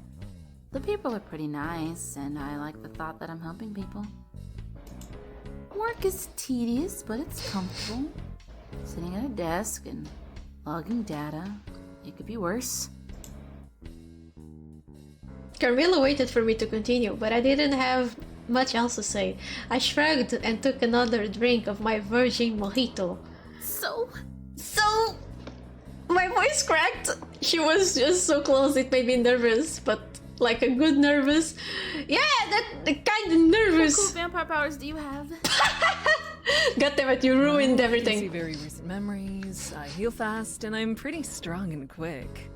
The people are pretty nice, and I like the thought that I'm helping people. Work is tedious, but it's comfortable. Sitting at a desk and logging data. It could be worse. Carmilla waited for me to continue, but I didn't have much else to say. I shrugged and took another drink of my virgin mojito. So, my voice cracked. She was just so close, it made me nervous, but like a good nervous. Yeah, that kind of nervous. What cool vampire powers do you have? God damn it, you ruined I see everything. very recent memories. I heal fast, and I'm pretty strong and quick.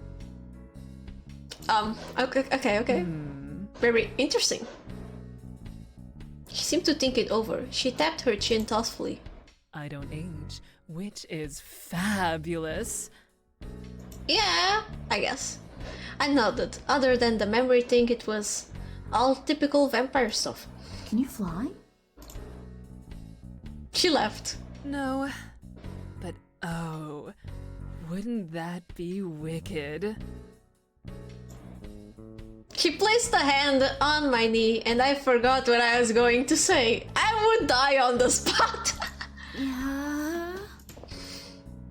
Okay. Very interesting. She seemed to think it over. She tapped her chin thoughtfully. I don't age, which is fabulous. Yeah, I guess. I nodded. Other than the memory thing, it was all typical vampire stuff. Can you fly? She laughed. No, but oh, wouldn't that be wicked? She placed a hand on my knee and I forgot what I was going to say. I would die on the spot. Yeah.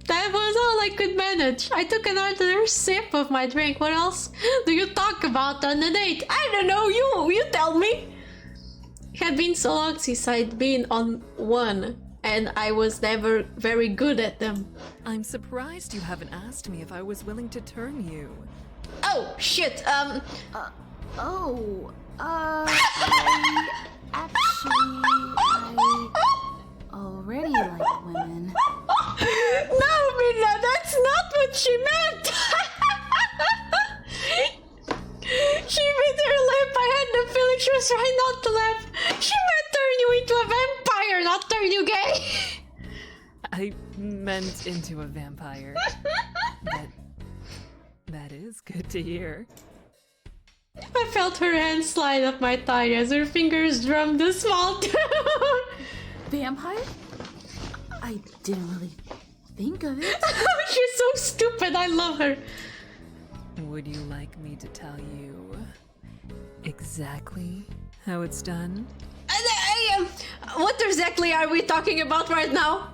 That was all I could manage. I took another sip of my drink. What else do you talk about on a date? I don't know, you tell me. It had been so long since I'd been on one, and I was never very good at them. I'm surprised you haven't asked me if I was willing to turn you. Oh, shit, I already like women. No, Mina, that's not what she meant! She bit her lip. I had the feeling she was trying not to laugh. She meant turn you into a vampire, not turn you gay. I meant into a vampire. That is good to hear. I felt her hand slide up my thigh as her fingers drummed a small tune. Vampire? I didn't really think of it. She's so stupid. I love her. Would you like me to tell you exactly how it's done? What exactly are we talking about right now?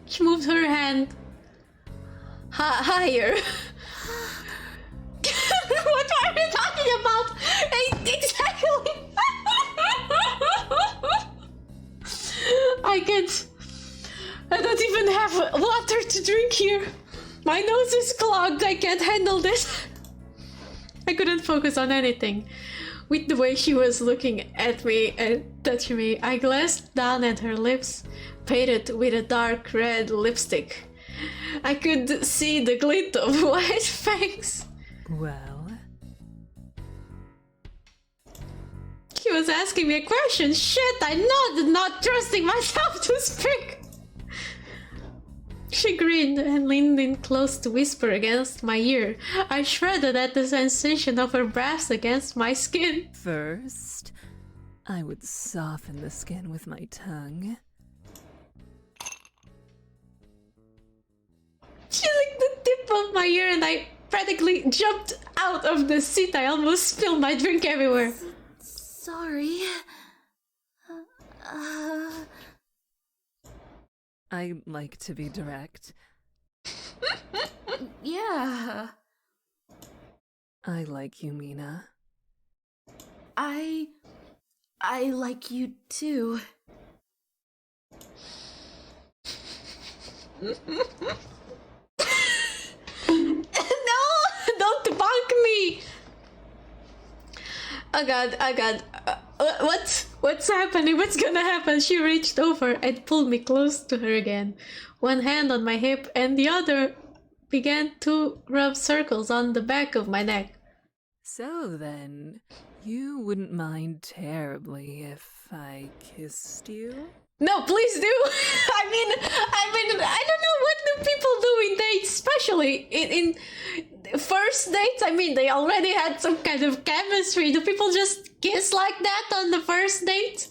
She moved her hand higher. What are you talking about? Exactly. I don't even have water to drink here. My nose is clogged. I can't handle this. I couldn't focus on anything. With the way she was looking at me and touching me, I glanced down at her lips, painted with a dark red lipstick. I could see the glint of white fangs. Well, She was asking me a question. Shit, I nodded, not trusting myself to speak. She grinned and leaned in close to whisper against my ear. I shredded at the sensation of her breath against my skin. first, I would soften the skin with my tongue. She licked the tip of my ear and I practically jumped out of the seat. I almost spilled my drink everywhere. Sorry. I like to be direct. Yeah. I like you, Mina. I like you too. No! Don't bonk me! Oh god, oh god. What's happening? What's gonna happen? She reached over and pulled me close to her again. One hand on my hip and the other began to rub circles on the back of my neck. So then, you wouldn't mind terribly if I kissed you? No, please do. I mean, I don't know what do people do in dates, especially in first dates. I mean, they already had some kind of chemistry. Do people just kiss like that on the first date?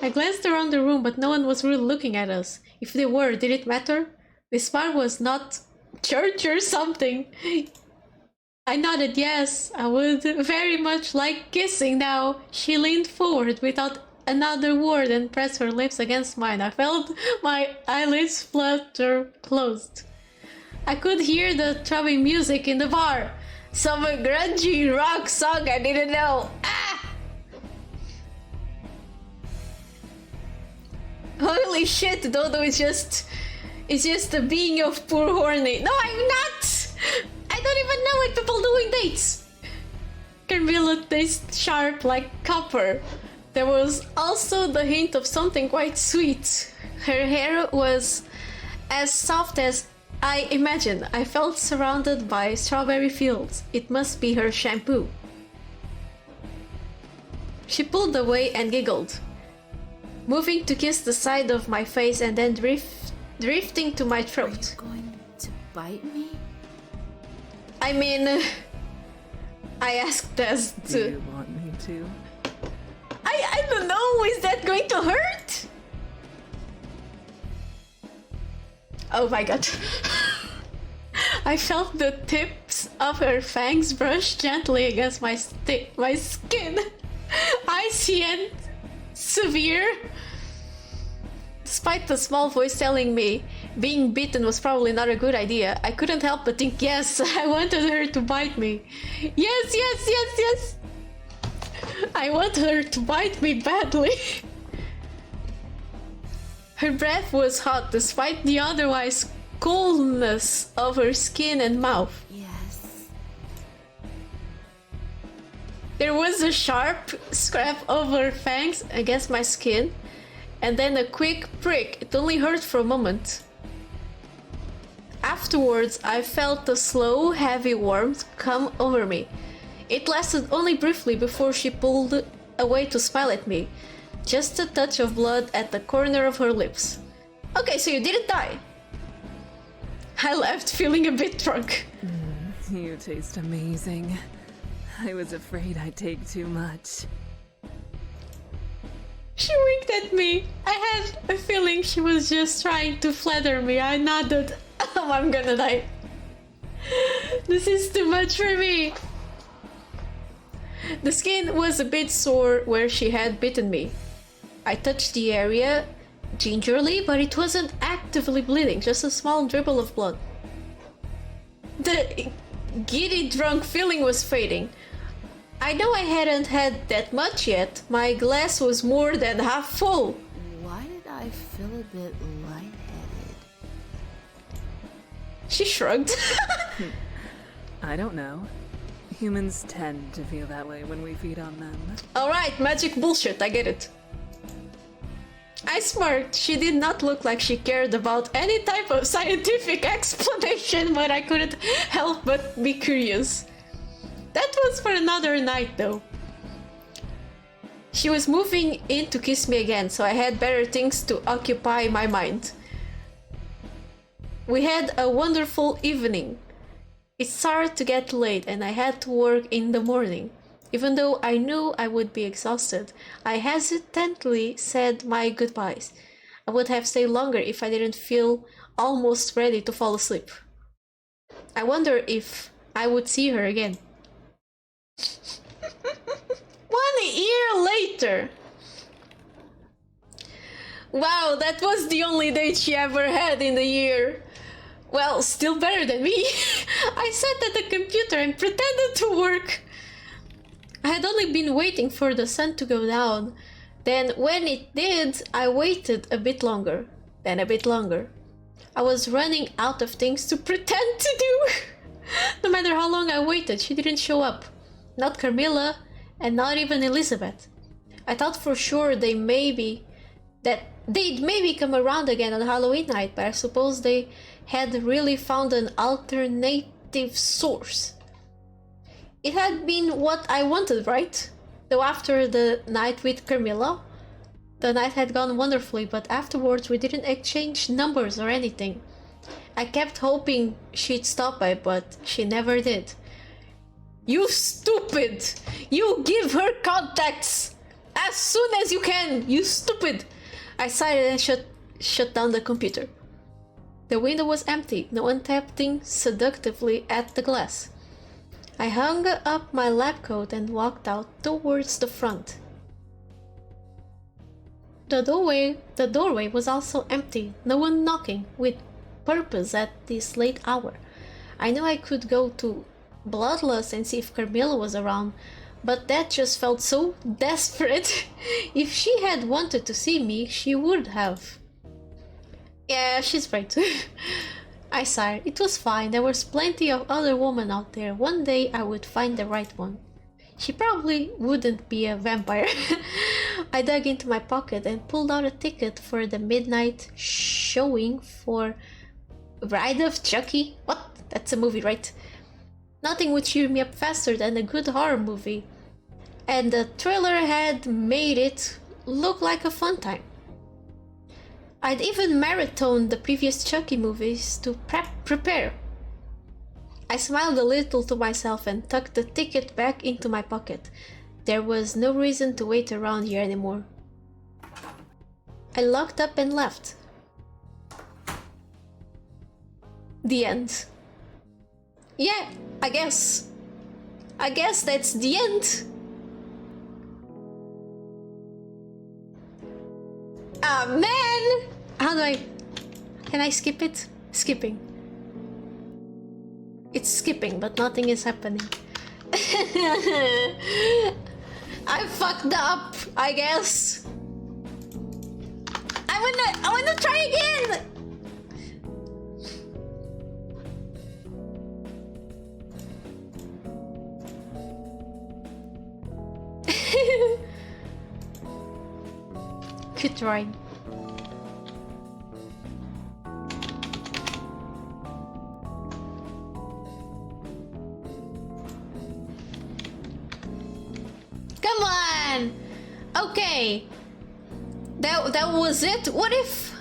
I glanced around the room, but no one was really looking at us. If they were, did it matter? This bar was not church or something. I nodded yes. I would very much like kissing now. She leaned forward without another word and pressed her lips against mine. I felt my eyelids flutter closed. I could hear the throbbing music in the bar. Some grungy rock song I didn't know. Ah! Holy shit, Dodo is just a being of poor horny. No, I'm not! I don't even know what people do in dates. Carmilla tastes sharp like copper. There was also the hint of something quite sweet. Her hair was as soft as I imagined. I felt surrounded by strawberry fields. It must be her shampoo. She pulled away and giggled, moving to kiss the side of my face and then drifting to my Are you throat. going to bite me? I mean, I asked us Do to... you want me to? I don't know, is that going to hurt? Oh my god. I felt the tips of her fangs brush gently against my skin. Icy and severe. Despite the small voice telling me being bitten was probably not a good idea, I couldn't help but think, yes, I wanted her to bite me. Yes, yes, yes, yes. I want her to bite me badly. Her breath was hot despite the otherwise coolness of her skin and mouth. Yes. There was a sharp scrape of her fangs against my skin, and then a quick prick. It only hurt for a moment. Afterwards, I felt a slow, heavy warmth come over me. It lasted only briefly before she pulled away to smile at me. Just a touch of blood at the corner of her lips. Okay, so you didn't die. I left feeling a bit drunk. You taste amazing. I was afraid I'd take too much. She winked at me. I had a feeling she was just trying to flatter me. I nodded. Oh, I'm gonna die. This is too much for me. The skin was a bit sore where she had bitten me. I touched the area gingerly, but it wasn't actively bleeding, just a small dribble of blood. The giddy drunk feeling was fading. I know I hadn't had that much yet. My glass was more than half full. Why did I feel a bit lightheaded? She shrugged. I don't know. Humans tend to feel that way when we feed on them. Alright, magic bullshit, I get it. I smirked. She did not look like she cared about any type of scientific explanation, but I couldn't help but be curious. That was for another night, though. She was moving in to kiss me again, so I had better things to occupy my mind. We had a wonderful evening. It started to get late and I had to work in the morning. Even though I knew I would be exhausted, I hesitantly said my goodbyes. I would have stayed longer if I didn't feel almost ready to fall asleep. I wonder if I would see her again. 1 year later! Wow, that was the only date she ever had in the year. Well, still better than me. I sat at the computer and pretended to work. I had only been waiting for the sun to go down. Then when it did, I waited a bit longer. Then a bit longer. I was running out of things to pretend to do. No matter how long I waited, she didn't show up. Not Carmilla, and not even Elizabeth. I thought for sure they'd maybe come around again on Halloween night, but I suppose they had really found an alternative source. It had been what I wanted, right? Though after the night with Carmilla, the night had gone wonderfully, but afterwards we didn't exchange numbers or anything. I kept hoping she'd stop by, but she never did. You stupid! You give her contacts! As soon as you can, you stupid! I sighed and shut down the computer. The window was empty, no one tapping seductively at the glass. I hung up my lab coat and walked out towards the front. The doorway was also empty, no one knocking with purpose at this late hour. I knew I could go to Bloodlust and see if Carmilla was around, but that just felt so desperate. If she had wanted to see me, she would have. Yeah, she's right. I sighed. It was fine. There was plenty of other women out there. One day I would find the right one. She probably wouldn't be a vampire. I dug into my pocket and pulled out a ticket for the midnight showing for Bride of Chucky. What? That's a movie, right? Nothing would cheer me up faster than a good horror movie. And the trailer had made it look like a fun time. I'd even marathoned the previous Chucky movies to prepare. I smiled a little to myself and tucked the ticket back into my pocket. There was no reason to wait around here anymore. I locked up and left. The end. Yeah, I guess that's the end. Ah, man! How do I... Can I skip it? Skipping. It's skipping, but nothing is happening. I fucked up, I guess. I wanna try again! Good trying. Come on! Okay. That was it? What if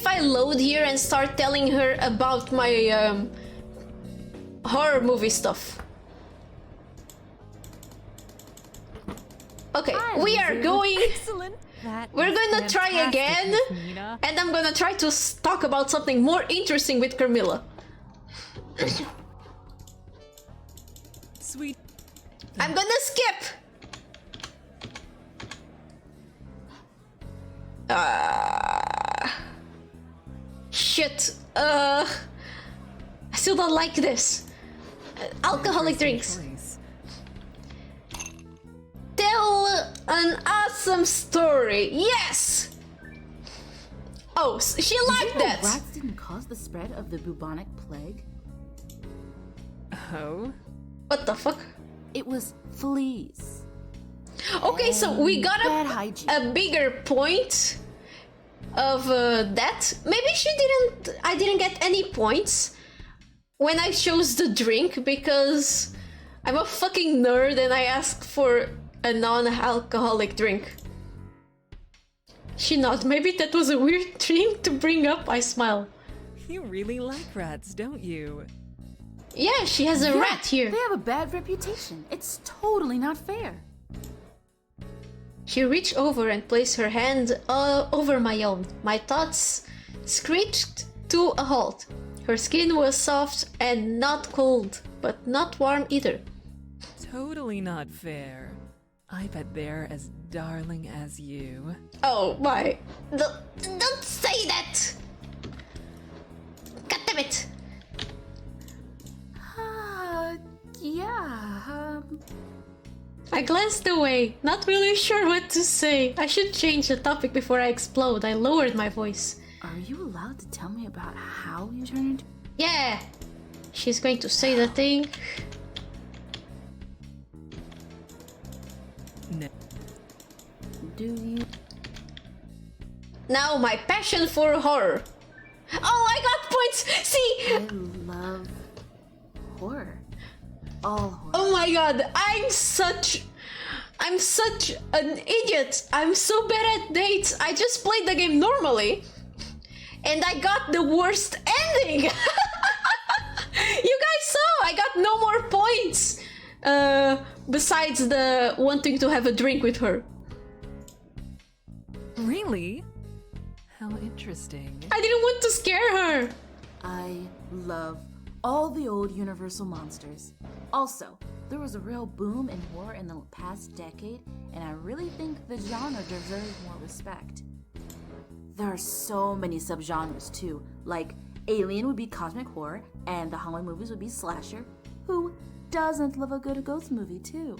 I load here and start telling her about my horror movie stuff? Okay, we are going. Excellent. We're gonna try again, and I'm gonna try to talk about something more interesting with Carmilla. Sweet. I'm gonna skip. Shit. I still don't like this. Alcoholic drinks. Choice. Tell an awesome story. Yes! Oh, she liked that. Rats didn't cause the spread of the bubonic plague. Oh? What the fuck? It was fleas. Okay, so we got Bad hygiene. a bigger point of that. Maybe I didn't get any points when I chose the drink because I'm a fucking nerd and I asked for a non-alcoholic drink. She nodded. Maybe that was a weird thing to bring up. I smile. You really like rats, don't you? Yeah, she has a rat here. They have a bad reputation. It's totally not fair. She reached over and placed her hand over my own. My thoughts screeched to a halt. Her skin was soft and not cold, but not warm either. Totally not fair. I bet they're as darling as you. Oh my. Don't say that! God damn it! Yeah. I glanced away, not really sure what to say. I should change the topic before I explode. I lowered my voice. Are you allowed to tell me about how you turned into... Yeah! She's going to say the thing. No. Do you... Now my passion for horror. Oh, I got points! See! I love horror. All horror. Oh my god, I'm such an idiot. I'm so bad at dates. I just played the game normally and I got the worst ending. You guys saw, I got no more points besides the wanting to have a drink with her. Really? How interesting. I didn't want to scare her. I love all the old Universal monsters. Also, there was a real boom in horror in the past decade, and I really think the genre deserves more respect. There are so many subgenres too, like Alien would be cosmic horror, and the Halloween movies would be slasher. Who doesn't love a good ghost movie too?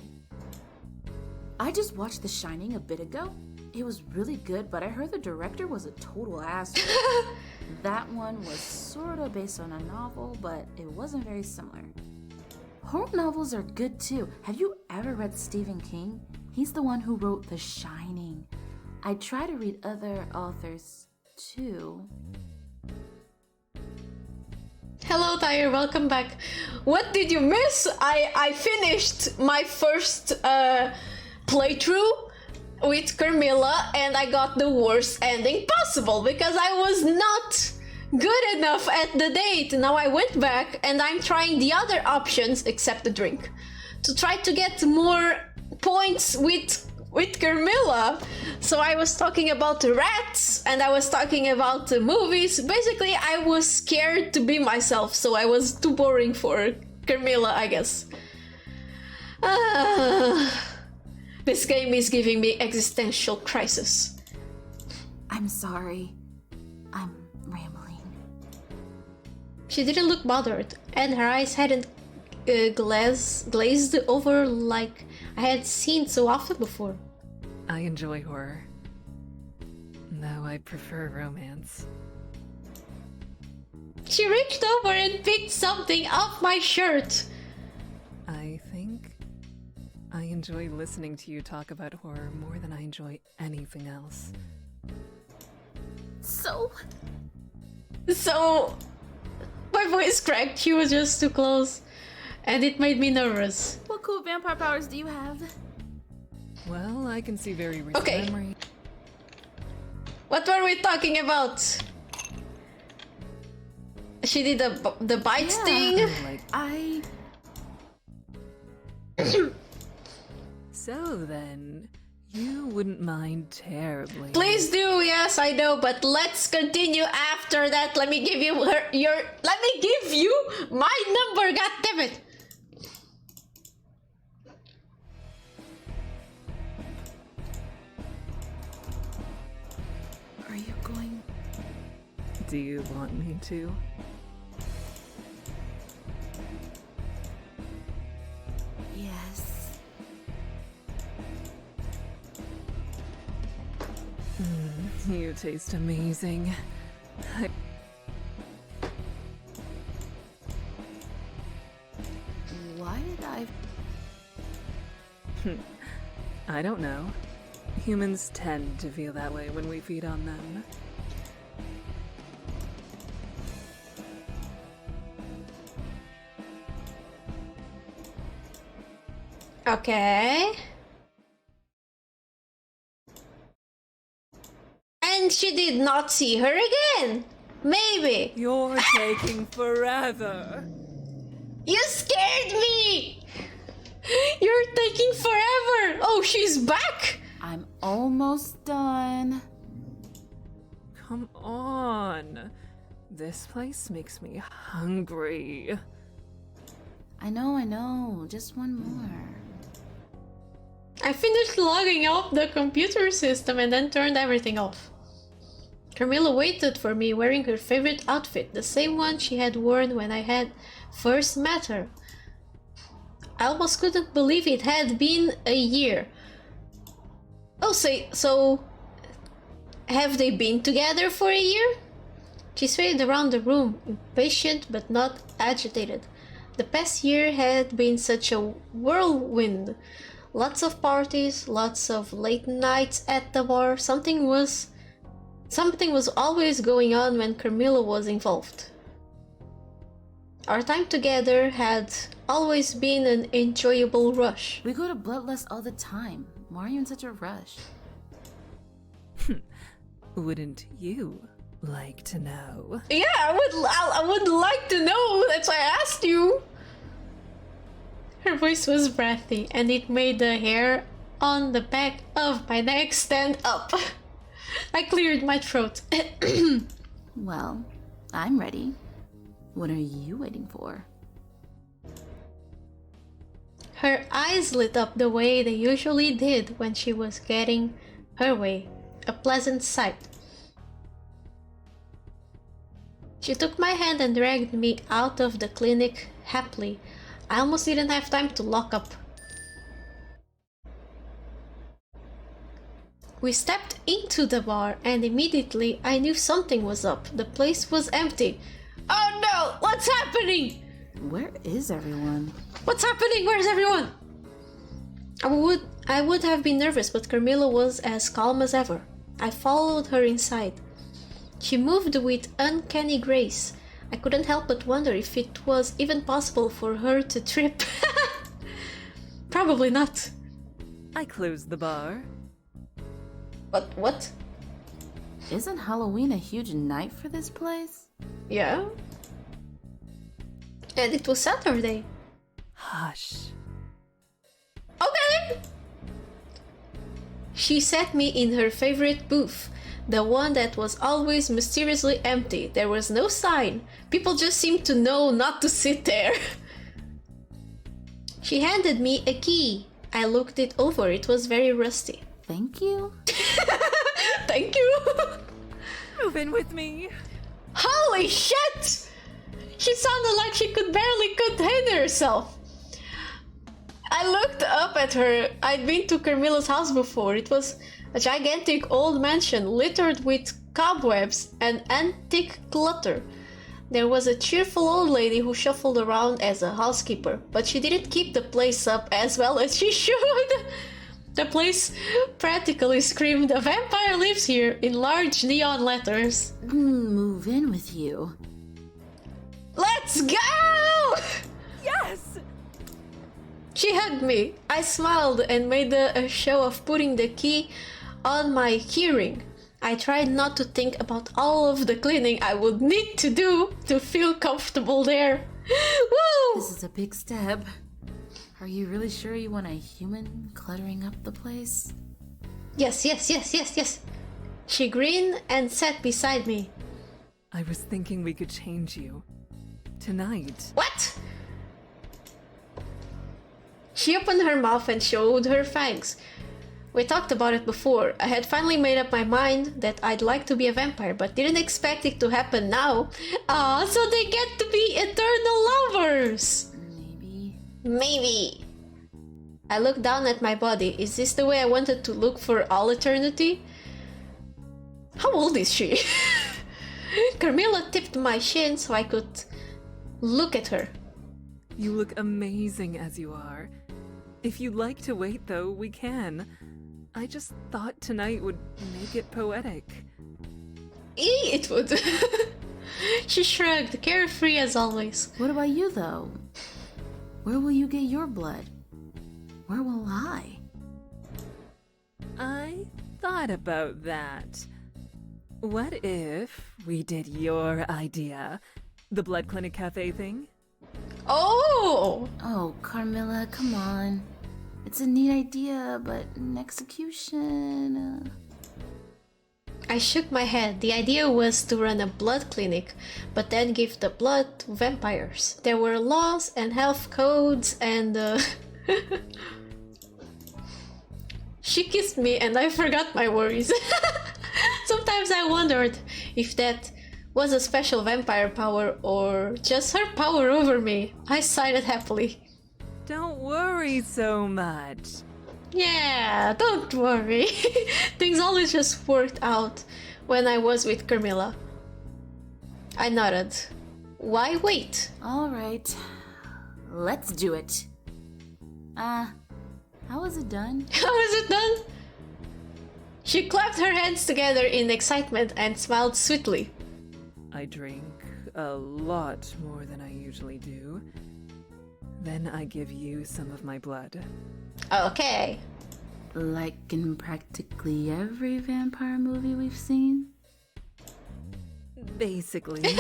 I just watched The Shining a bit ago. It was really good, but I heard the director was a total asshole. That one was sorta based on a novel, but it wasn't very similar. Horror novels are good too. Have you ever read Stephen King? He's the one who wrote The Shining. I try to read other authors too. Hello Tyre, welcome back. What did you miss? I finished my first playthrough with Carmilla and I got the worst ending possible because I was not good enough at the date. Now I went back and I'm trying the other options except the drink to try to get more points with Carmilla. So I was talking about rats and I was talking about the movies. Basically I was scared to be myself, so I was too boring for Carmilla, I guess. This game is giving me existential crisis. I'm sorry. I'm rambling. She didn't look bothered, and her eyes hadn't glazed over like I had seen so often before. I enjoy horror. Though I prefer romance. She reached over and picked something off my shirt. I think I enjoy listening to you talk about horror more than I enjoy anything else. So, my voice cracked. She was just too close, and it made me nervous. what cool vampire powers do you have? Well, I can see very recent Okay. memory. What were we talking about? She did the bite thing. Like, I... so then, you wouldn't mind terribly. Please do, yes, I know, but let's continue after that. Let me give you let me give you my number, god damn it. Do you want me to? Yes. You taste amazing. Why did I don't know. Humans tend to feel that way when we feed on them. Okay. And she did not see her again. Maybe. You're taking forever. You scared me! You're taking forever! Oh, she's back! I'm almost done. Come on. This place makes me hungry. I know. Just one more. I finished logging off the computer system and then turned everything off. Carmilla waited for me wearing her favorite outfit, the same one she had worn when I had first met her. I almost couldn't believe it had been a year. Oh, so have they been together for a year? She swayed around the room, impatient but not agitated. The past year had been such a whirlwind. Lots of parties, lots of late nights at the bar. Something was always going on when Carmilla was involved. Our time together had always been an enjoyable rush. We go to Bloodlust all the time. Why are you in such a rush? Wouldn't you like to know? Yeah, I would like to know. That's why I asked you. Her voice was breathy, and it made the hair on the back of my neck stand up. I cleared my throat. Well, I'm ready. What are you waiting for? Her eyes lit up the way they usually did when she was getting her way. A pleasant sight. She took my hand and dragged me out of the clinic happily. I almost didn't have time to lock up. We stepped into the bar and immediately I knew something was up. The place was empty. Oh no! What's happening? Where is everyone? What's happening? Where's everyone? I would have been nervous, but Carmilla was as calm as ever. I followed her inside. She moved with uncanny grace. I couldn't help but wonder if it was even possible for her to trip. Probably not. I closed the bar. But what? Isn't Halloween a huge night for this place? Yeah. And it was Saturday. Hush. Okay. She sat me in her favorite booth, the one that was always mysteriously empty. There was no sign. People just seemed to know not to sit there. She handed me a key. I looked it over. It was very rusty. Thank you. Thank you. Move in with me. Holy shit! She sounded like she could barely contain herself. I looked up at her. I'd been to Carmilla's house before. It was a gigantic old mansion littered with cobwebs and antique clutter. There was a cheerful old lady who shuffled around as a housekeeper, but she didn't keep the place up as well as she should. The place practically screamed, "A vampire lives here," in large neon letters. Move in with you. Let's go! Yes! She hugged me. I smiled and made a show of putting the key on my keyring. I tried not to think about all of the cleaning I would need to do to feel comfortable there. Woo! This is a big step. Are you really sure you want a human cluttering up the place? Yes. She grinned and sat beside me. I was thinking we could change you. Tonight. What? She opened her mouth and showed her fangs. We talked about it before. I had finally made up my mind that I'd like to be a vampire, but didn't expect it to happen now. Ah, so they get to be eternal lovers! Maybe. I looked down at my body. Is this the way I wanted to look for all eternity? How old is she? Carmilla tipped my chin so I could look at her. You look amazing as you are. If you'd like to wait, though, we can. I just thought tonight would make it poetic. It would. She shrugged, carefree as always. What about you, though? Where will you get your blood? Where will I? I thought about that. What if we did your idea? The blood clinic cafe thing? Oh! Oh, Carmilla, come on. It's a neat idea, but in execution... I shook my head. The idea was to run a blood clinic, but then give the blood to vampires. There were laws and health codes and... She kissed me and I forgot my worries. Sometimes I wondered if that was a special vampire power or just her power over me. I sighed happily. Don't worry so much. Yeah, don't worry. Things always just worked out when I was with Carmilla. I nodded. Why wait? All right, let's do it. How was it done? How is it done? She clapped her hands together in excitement and smiled sweetly. I drink a lot more than I usually do. Then I give you some of my blood. Okay. Like in practically every vampire movie we've seen? Basically.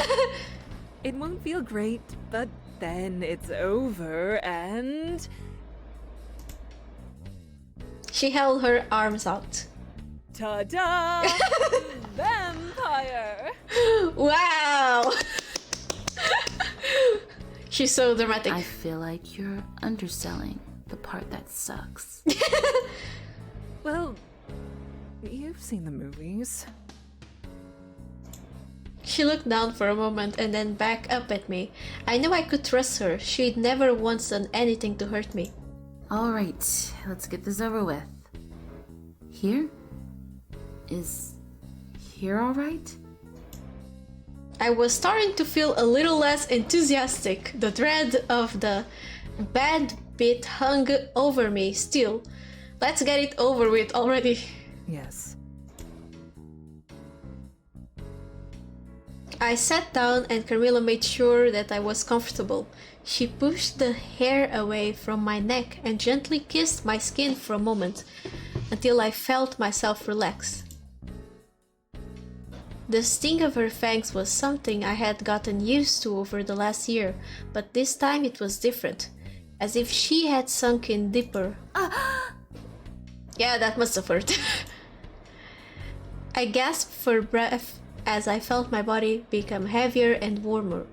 It won't feel great, but then it's over and... She held her arms out. Ta-da! Vampire! Wow! She's so dramatic. I feel like you're underselling the part that sucks. Well, you've seen the movies. She looked down for a moment and then back up at me. I knew I could trust her. She'd never once done anything to hurt me. Alright, let's get this over with. Here? Is here alright? I was starting to feel a little less enthusiastic. The dread of the bad bit hung over me still. Let's get it over with already. Yes. I sat down and Carmilla made sure that I was comfortable. She pushed the hair away from my neck and gently kissed my skin for a moment, until I felt myself relax. The sting of her fangs was something I had gotten used to over the last year, but this time it was different, as if she had sunk in deeper. Yeah, that must have hurt. I gasped for breath as I felt my body become heavier and warmer.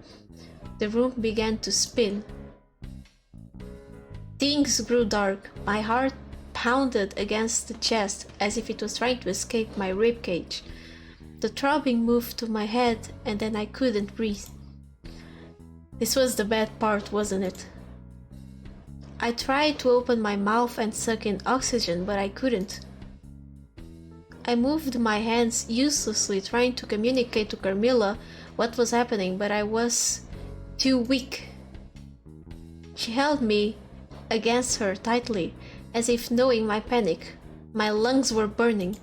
The room began to spin. Things grew dark. My heart pounded against the chest as if it was trying to escape my ribcage. The throbbing moved to my head and then I couldn't breathe. This was the bad part, wasn't it? I tried to open my mouth and suck in oxygen, but I couldn't. I moved my hands uselessly trying to communicate to Carmilla what was happening, but I was too weak. She held me against her tightly, as if knowing my panic. My lungs were burning.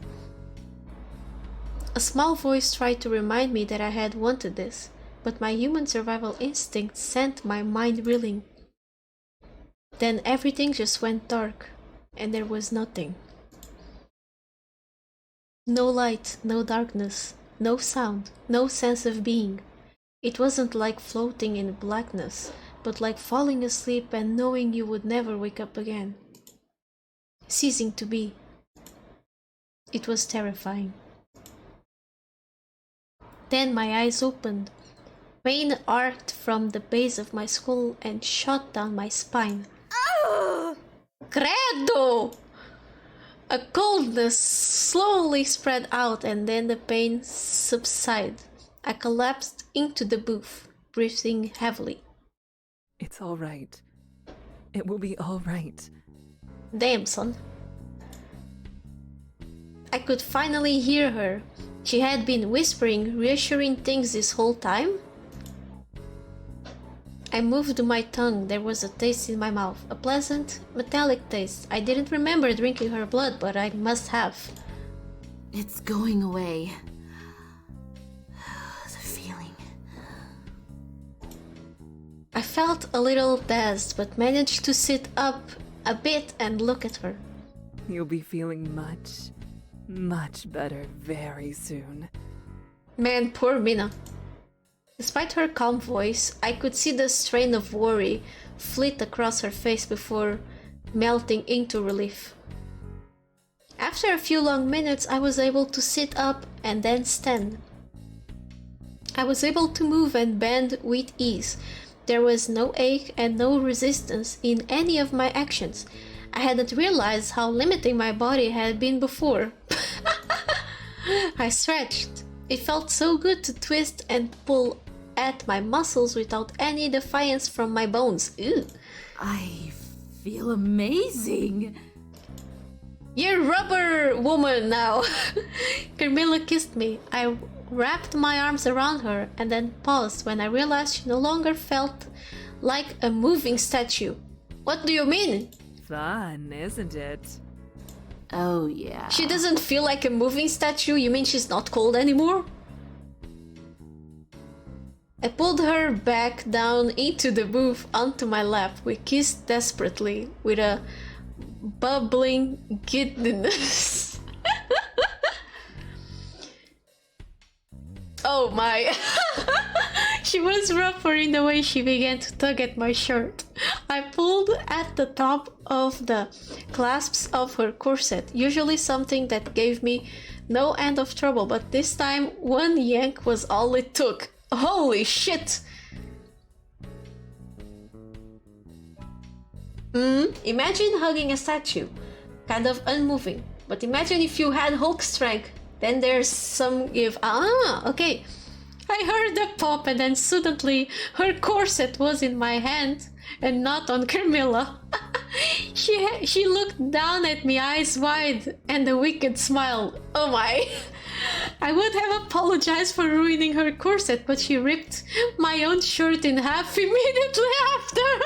A small voice tried to remind me that I had wanted this, but my human survival instinct sent my mind reeling. Then everything just went dark, and there was nothing. No light, no darkness, no sound, no sense of being. It wasn't like floating in blackness, but like falling asleep and knowing you would never wake up again. Ceasing to be. It was terrifying. Then my eyes opened. Pain arced from the base of my skull and shot down my spine. Credo! A coldness slowly spread out and then the pain subsided. I collapsed into the booth, breathing heavily. It's all right. It will be all right. Damn, son. I could finally hear her. She had been whispering reassuring things this whole time. I moved my tongue. There was a taste in my mouth. A pleasant, metallic taste. I didn't remember drinking her blood, but I must have. It's going away. The feeling. I felt a little dazed, but managed to sit up a bit and look at her. You'll be feeling much, much better very soon. Man, poor Mina. Despite her calm voice, I could see the strain of worry flit across her face before melting into relief. After a few long minutes, I was able to sit up and then stand. I was able to move and bend with ease. There was no ache and no resistance in any of my actions. I hadn't realized how limiting my body had been before. I stretched. It felt so good to twist and pull at my muscles without any defiance from my bones. Ew. I feel amazing. You're rubber woman now. Carmilla kissed me. I wrapped my arms around her and then paused when I realized she no longer felt like a moving statue. What do you mean? Fun, isn't it? Oh, yeah. She doesn't feel like a moving statue? You mean she's not cold anymore? I pulled her back down into the booth onto my lap. We kissed desperately with a bubbling giddiness. Oh my. She was rougher in the way she began to tug at my shirt. I pulled at the top of the clasps of her corset, usually something that gave me no end of trouble, but this time one yank was all it took. Holy shit! Imagine hugging a statue. Kind of unmoving. But imagine if you had Hulk strength. Then there's some give. Ah, okay. I heard a pop and then suddenly her corset was in my hand and not on Carmilla. She looked down at me, eyes wide, and a wicked smile. Oh my. I would have apologized for ruining her corset, but she ripped my own shirt in half immediately after.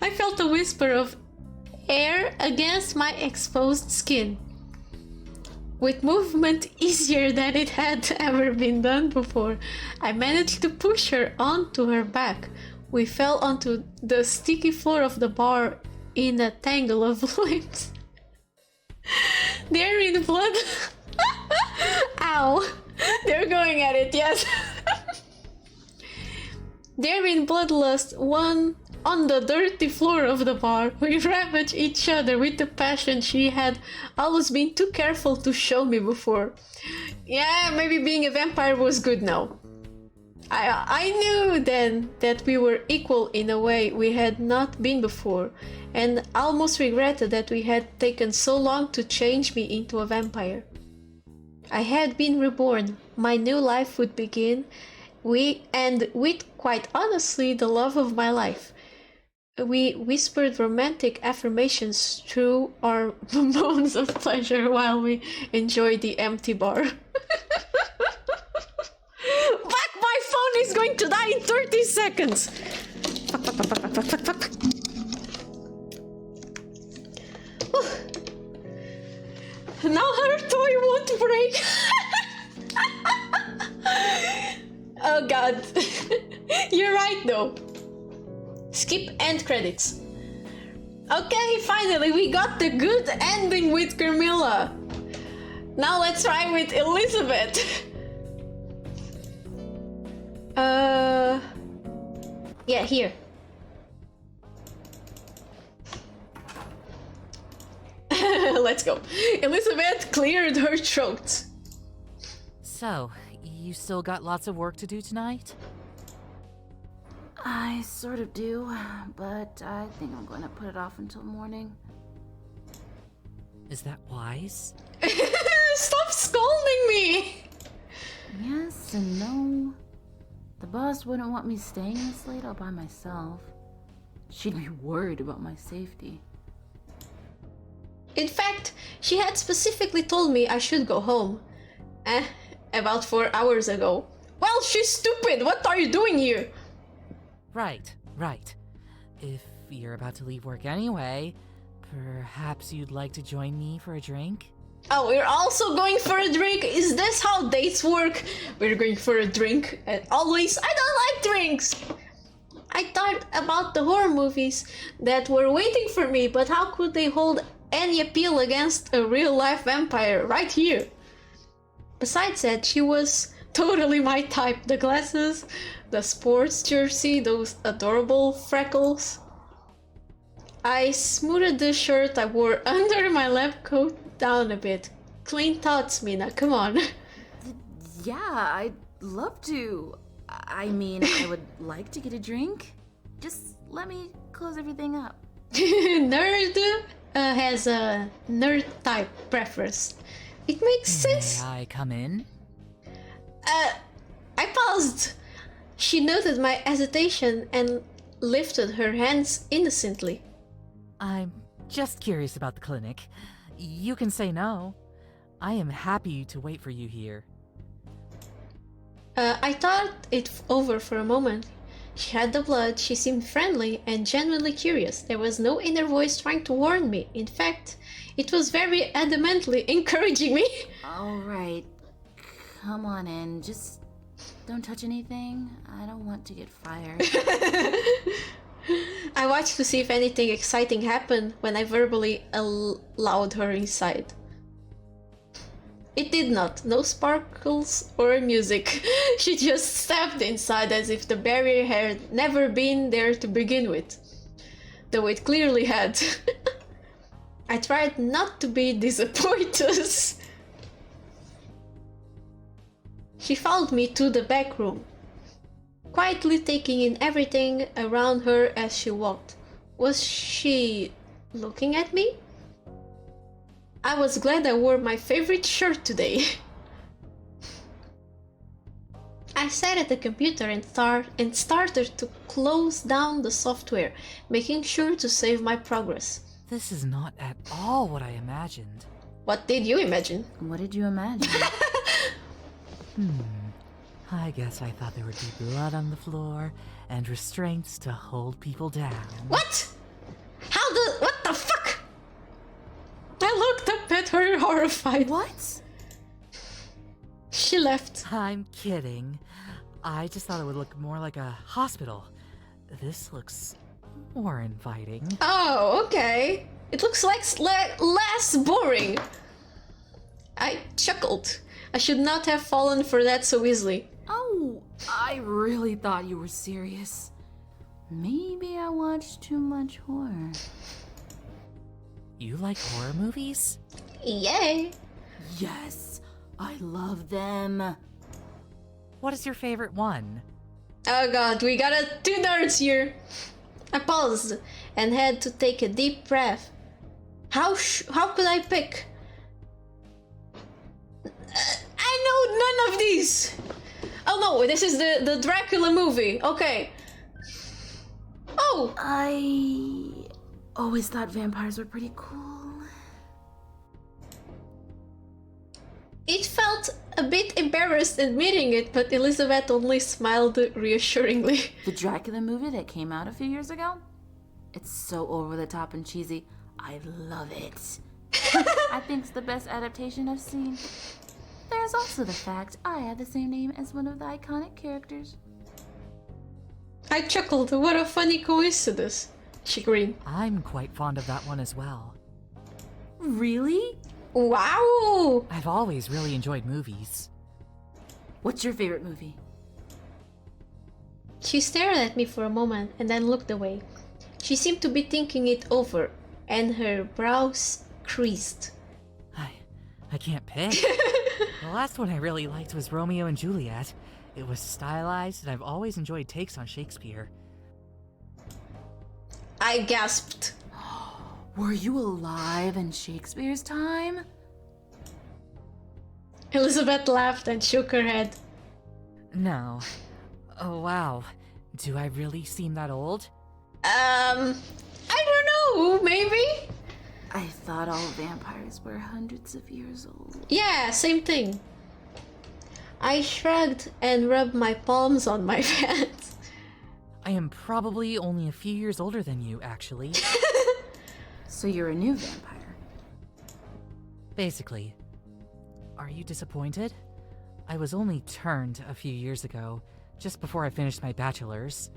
I felt a whisper of air against my exposed skin. With movement easier than it had ever been done before, I managed to push her onto her back. We fell onto the sticky floor of the bar in a tangle of limbs. They're in blood. Ow. They're going at it, yes. They're in bloodlust, one on the dirty floor of the bar. We ravaged each other with the passion she had always been too careful to show me before. Yeah, maybe being a vampire was good now. I knew then that we were equal in a way we had not been before, and almost regretted that we had taken so long to change me into a vampire. I had been reborn. My new life would begin, with quite honestly the love of my life. We whispered romantic affirmations through our moans of pleasure while we enjoyed the empty bar. Fuck, my phone is going to die in 30 seconds! Fuck. Now her toy won't break! Oh god. You're right though. Skip end credits. Okay, finally we got the good ending with Carmilla. Now let's try with Elizabeth. Yeah, here. Let's go. Elizabeth cleared her throat. So, you still got lots of work to do tonight? I sort of do, but I think I'm going to put it off until morning. Is that wise? Stop scolding me! Yes and no. The boss wouldn't want me staying this late all by myself. She'd be worried about my safety. In fact, she had specifically told me I should go home. About 4 hours ago. Well, she's stupid! What are you doing here? Right. If you're about to leave work anyway, perhaps you'd like to join me for a drink? Oh, we're also going for a drink? Is this how dates work? We're going for a drink, and always, I don't like drinks! I thought about the horror movies that were waiting for me, but how could they hold any appeal against a real-life vampire right here? Besides that, she was totally my type. The glasses, the sports jersey, those adorable freckles. I smoothed the shirt I wore under my lab coat down a bit. Clean thoughts, Mina, come on. Yeah, I'd love to. I mean, I would like to get a drink. Just let me close everything up. Nerd has a nerd type preference. It makes sense. May I come in? I paused. She noted my hesitation and lifted her hands innocently. I'm just curious about the clinic. You can say no. I am happy to wait for you here. I thought it over for a moment. She had the blood, she seemed friendly and genuinely curious. There was no inner voice trying to warn me. In fact, it was very adamantly encouraging me. Alright, come on in. Just don't touch anything. I don't want to get fired. I watched to see if anything exciting happened when I verbally allowed her inside. It did not. No sparkles or music. She just stepped inside as if the barrier had never been there to begin with. Though it clearly had. I tried not to be disappointed. She followed me to the back room, quietly taking in everything around her as she walked. Was she looking at me? I was glad I wore my favorite shirt today. I sat at the computer and started to close down the software, making sure to save my progress. This is not at all what I imagined. What did you imagine? What did you imagine? I guess I thought there would be blood on the floor and restraints to hold people down. What? What the fuck? I looked up at her horrified. What? She left. I'm kidding. I just thought it would look more like a hospital. This looks more inviting. Oh, okay. It looks like less boring. I chuckled. I should not have fallen for that so easily. Oh, I really thought you were serious. Maybe I watched too much horror. You like horror movies? Yay. Yes, I love them. What is your favorite one? Oh god, we got two nerds here. I paused and had to take a deep breath. How could I pick? I know none of these. Oh no, this is the Dracula movie. Okay. Oh. I always thought vampires were pretty cool. It felt a bit embarrassed admitting it, but Elizabeth only smiled reassuringly. The Dracula movie that came out a few years ago? It's so over the top and cheesy. I love it. I think it's the best adaptation I've seen. There's also the fact I have the same name as one of the iconic characters. I chuckled. What a funny coincidence. She grinned. I'm quite fond of that one as well. Really? Wow! I've always really enjoyed movies. What's your favorite movie? She stared at me for a moment and then looked away. She seemed to be thinking it over, and her brows creased. I can't pick. The last one I really liked was Romeo and Juliet. It was stylized, and I've always enjoyed takes on Shakespeare. I gasped. Were you alive in Shakespeare's time? Elizabeth laughed and shook her head. No. Oh, wow. Do I really seem that old? I don't know, maybe? I thought all vampires were hundreds of years old. Yeah, same thing. I shrugged and rubbed my palms on my hands. I am probably only a few years older than you, actually. So you're a new vampire? Basically. Are you disappointed? I was only turned a few years ago, just before I finished my bachelor's.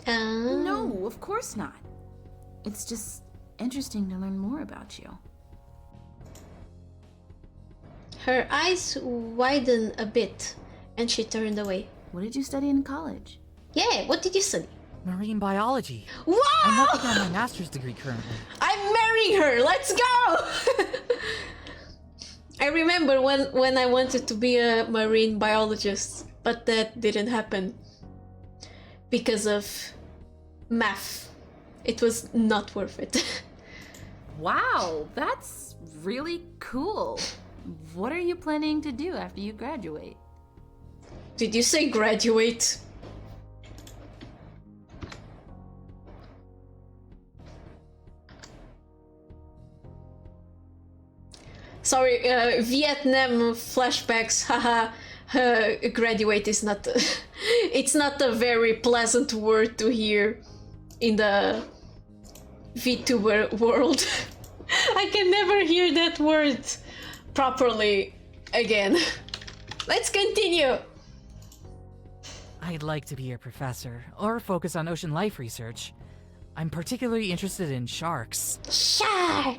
No, of course not. It's just interesting to learn more about you. Her eyes widened a bit, and she turned away. What did you study in college? Yeah, what did you study? Marine biology. Wow! I'm working on my master's degree currently. I'm marrying her! Let's go! I remember when I wanted to be a marine biologist, but that didn't happen because of math. It was not worth it. Wow, that's really cool. What are you planning to do after you graduate? Did you say graduate? Sorry, Vietnam flashbacks, haha. Graduate is not... it's not a very pleasant word to hear in the VTuber world. I can never hear that word properly again. Let's continue. I'd like to be a professor, or focus on ocean life research. I'm particularly interested in sharks. Shark!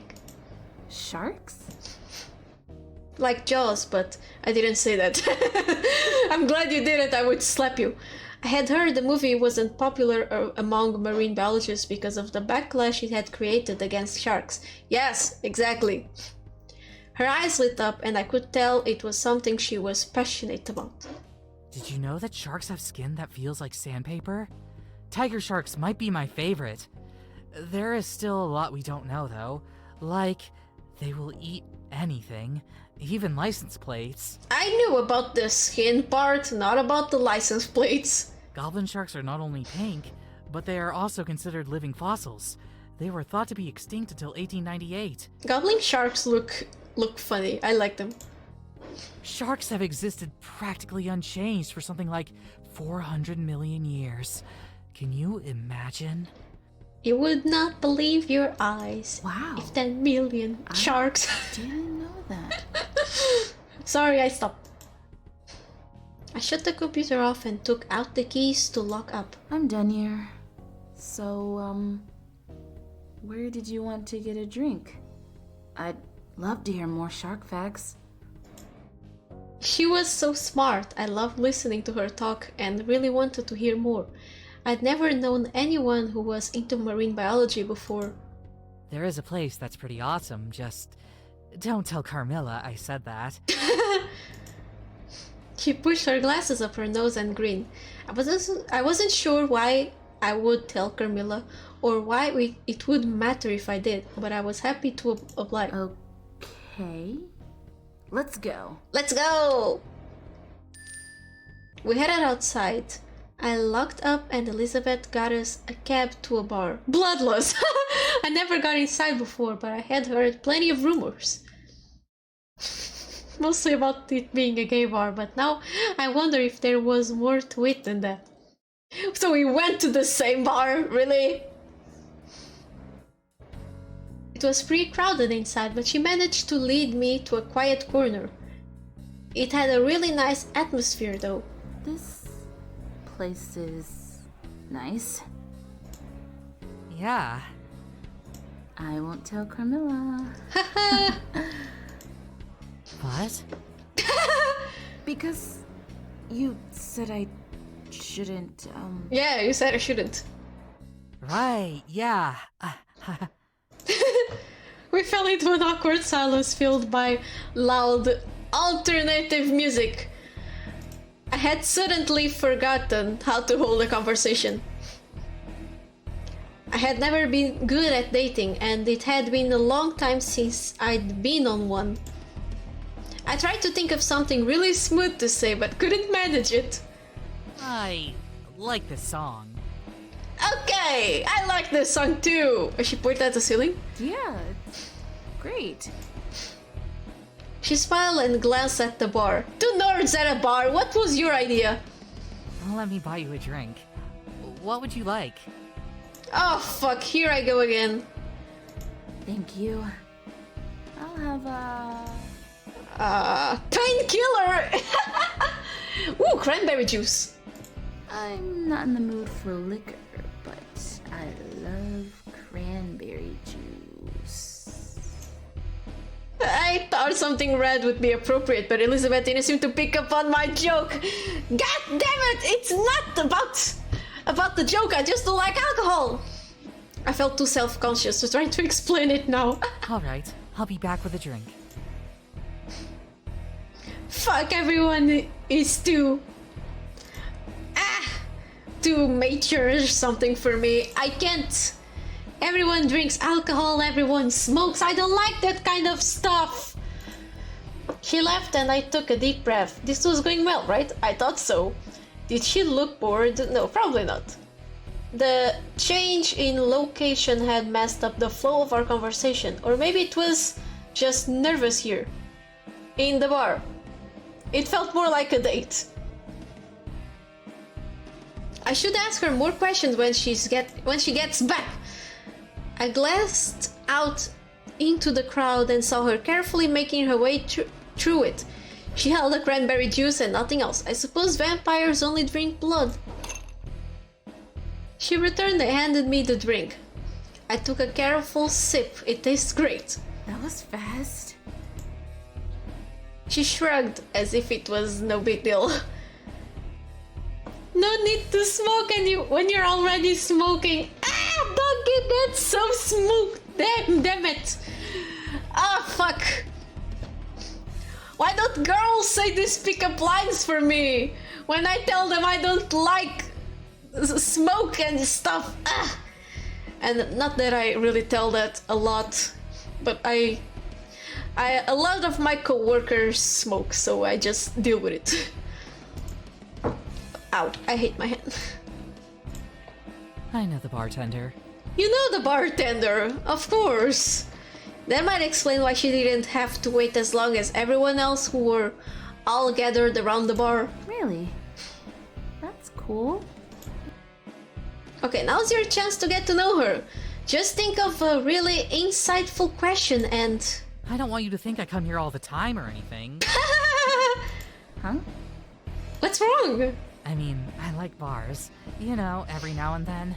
Sharks? Like Jaws, but I didn't say that. I'm glad you did it, I would slap you. I had heard the movie wasn't popular among marine biologists because of the backlash it had created against sharks. Yes, exactly. Her eyes lit up and I could tell it was something she was passionate about. Did you know that sharks have skin that feels like sandpaper? Tiger sharks might be my favorite. There is still a lot we don't know, though. Like, they will eat anything, even license plates. I knew about the skin part, not about the license plates. Goblin sharks are not only pink, but they are also considered living fossils. They were thought to be extinct until 1898. Goblin sharks look funny. I like them. Sharks have existed practically unchanged for something like 400 million years. Can you imagine? You would not believe your eyes. Wow. If 10 million sharks. Didn't know that. Sorry, I stopped. I shut the computer off and took out the keys to lock up. I'm done here. So, where did you want to get a drink? I'd love to hear more shark facts. She was so smart. I loved listening to her talk and really wanted to hear more. I'd never known anyone who was into marine biology before. There is a place that's pretty awesome, just don't tell Carmilla I said that. She pushed her glasses up her nose and grinned. I wasn't sure why I would tell Carmilla or why it would matter if I did, but I was happy to oblige. Okay. Let's go. Let's go! We headed outside. I locked up and Elizabeth got us a cab to a bar. Bloodless! I never got inside before, but I had heard plenty of rumors. Mostly about it being a gay bar, but now I wonder if there was more to it than that. So we went to the same bar, really? It was pretty crowded inside, but she managed to lead me to a quiet corner. It had a really nice atmosphere though. This place is nice. Yeah. I won't tell Carmilla. What? Because you said I shouldn't, Yeah, you said I shouldn't. Right, yeah. We fell into an awkward silence filled by loud alternative music. I had suddenly forgotten how to hold a conversation. I had never been good at dating, and it had been a long time since I'd been on one. I tried to think of something really smooth to say, but couldn't manage it. I like this song. Okay, I like this song too. She pointed at the ceiling. Yeah, it's great. She smiled and glanced at the bar. Two nerds at a bar, what was your idea? Let me buy you a drink. What would you like? Oh fuck, here I go again. Thank you. I'll have a... Painkiller! Ooh, cranberry juice. I'm not in the mood for liquor, but I love cranberry juice. I thought something red would be appropriate, but Elizabeth didn't seem to pick up on my joke. God damn it! It's not about the joke. I just don't like alcohol. I felt too self-conscious to try to explain it now. All right, I'll be back with a drink. Fuck, everyone is too mature or something for me. I can't. Everyone drinks alcohol, everyone smokes. I don't like that kind of stuff. She left and I took a deep breath. This was going well, right? I thought so. Did she look bored? No, probably not. The change in location had messed up the flow of our conversation. Or maybe it was just nervous here. In the bar. It felt more like a date. I should ask her more questions when she gets back. I glanced out into the crowd and saw her carefully making her way through it. She held a cranberry juice and nothing else. I suppose vampires only drink blood. She returned and handed me the drink. I took a careful sip. It tastes great. That was fast. She shrugged as if it was no big deal. No need to smoke when you're already smoking. Doggy, that's so smooth. Damn it. Fuck. Why don't girls say these pickup lines for me when I tell them I don't like smoke and stuff? And not that I really tell that a lot, but a lot of my coworkers smoke, so I just deal with it. Ow, I hate my hand. I know the bartender. You know the bartender, of course. That might explain why she didn't have to wait as long as everyone else who were all gathered around the bar. Really? That's cool. Okay, now's your chance to get to know her. Just think of a really insightful question and... I don't want you to think I come here all the time or anything. Huh? What's wrong? I mean, I like bars, you know, every now and then.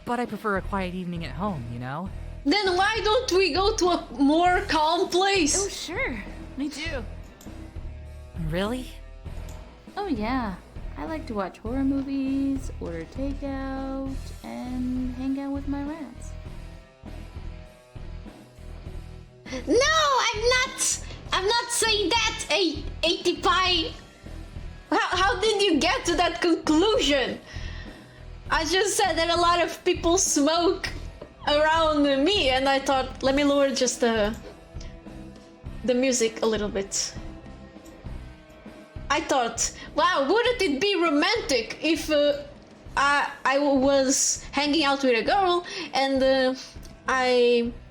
But I prefer a quiet evening at home, you know? Then why don't we go to a more calm place? Oh, sure. Me too. Really? Oh, yeah. I like to watch horror movies, order takeout, and hang out with my rats. No, I'm not saying that, 80 pie. How did you get to that conclusion? I just said that a lot of people smoke around me, and I thought, let me lower just the music a little bit. I thought, wow, wouldn't it be romantic if I was hanging out with a girl and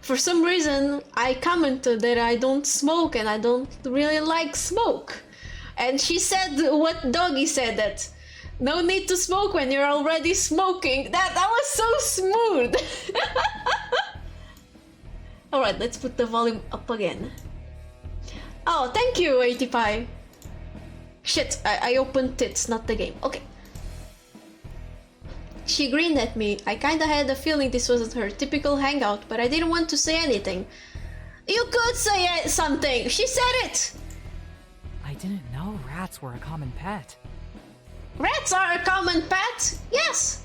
for some reason I commented that I don't smoke and I don't really like smoke. And she said what Doggy said, that no need to smoke when you're already smoking. That was so smooth. Alright, let's put the volume up again. Oh, thank you, 85. Shit, I opened tits, not the game. Okay. She grinned at me. I kinda had a feeling this wasn't her typical hangout, but I didn't want to say anything. You could say something! She said it! I didn't know rats were a common pet. Rats are a common pet? Yes!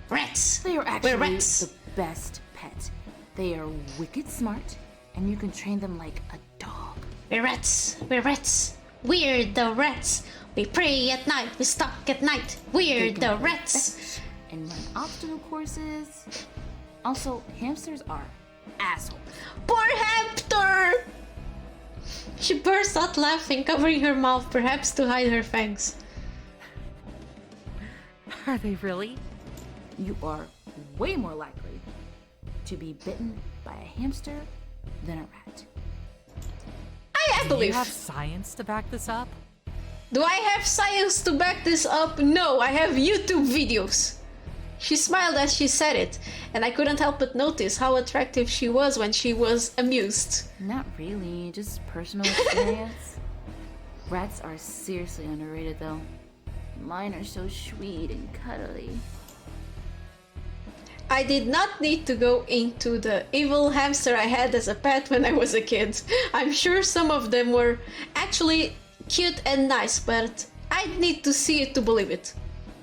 Rats. They are actually We're rats. the best pet. They are wicked smart, and you can train them like a dog. We're rats. We're rats. We're the rats. We pray at night. We stalk at night. We're the rats. and run obstacle courses. Also, hamsters are assholes. Poor hamster! She burst out laughing, covering her mouth, perhaps to hide her fangs. Are they really? You are way more likely to be bitten by a hamster than a rat. I Do believe. you have science to back this up? Do I have science to back this up? No, I have YouTube videos. She smiled as she said it, and I couldn't help but notice how attractive she was when she was amused. Not really, just personal experience. Rats are seriously underrated though. Mine are so sweet and cuddly. I did not need to go into the evil hamster I had as a pet when I was a kid. I'm sure some of them were actually cute and nice, but I'd need to see it to believe it.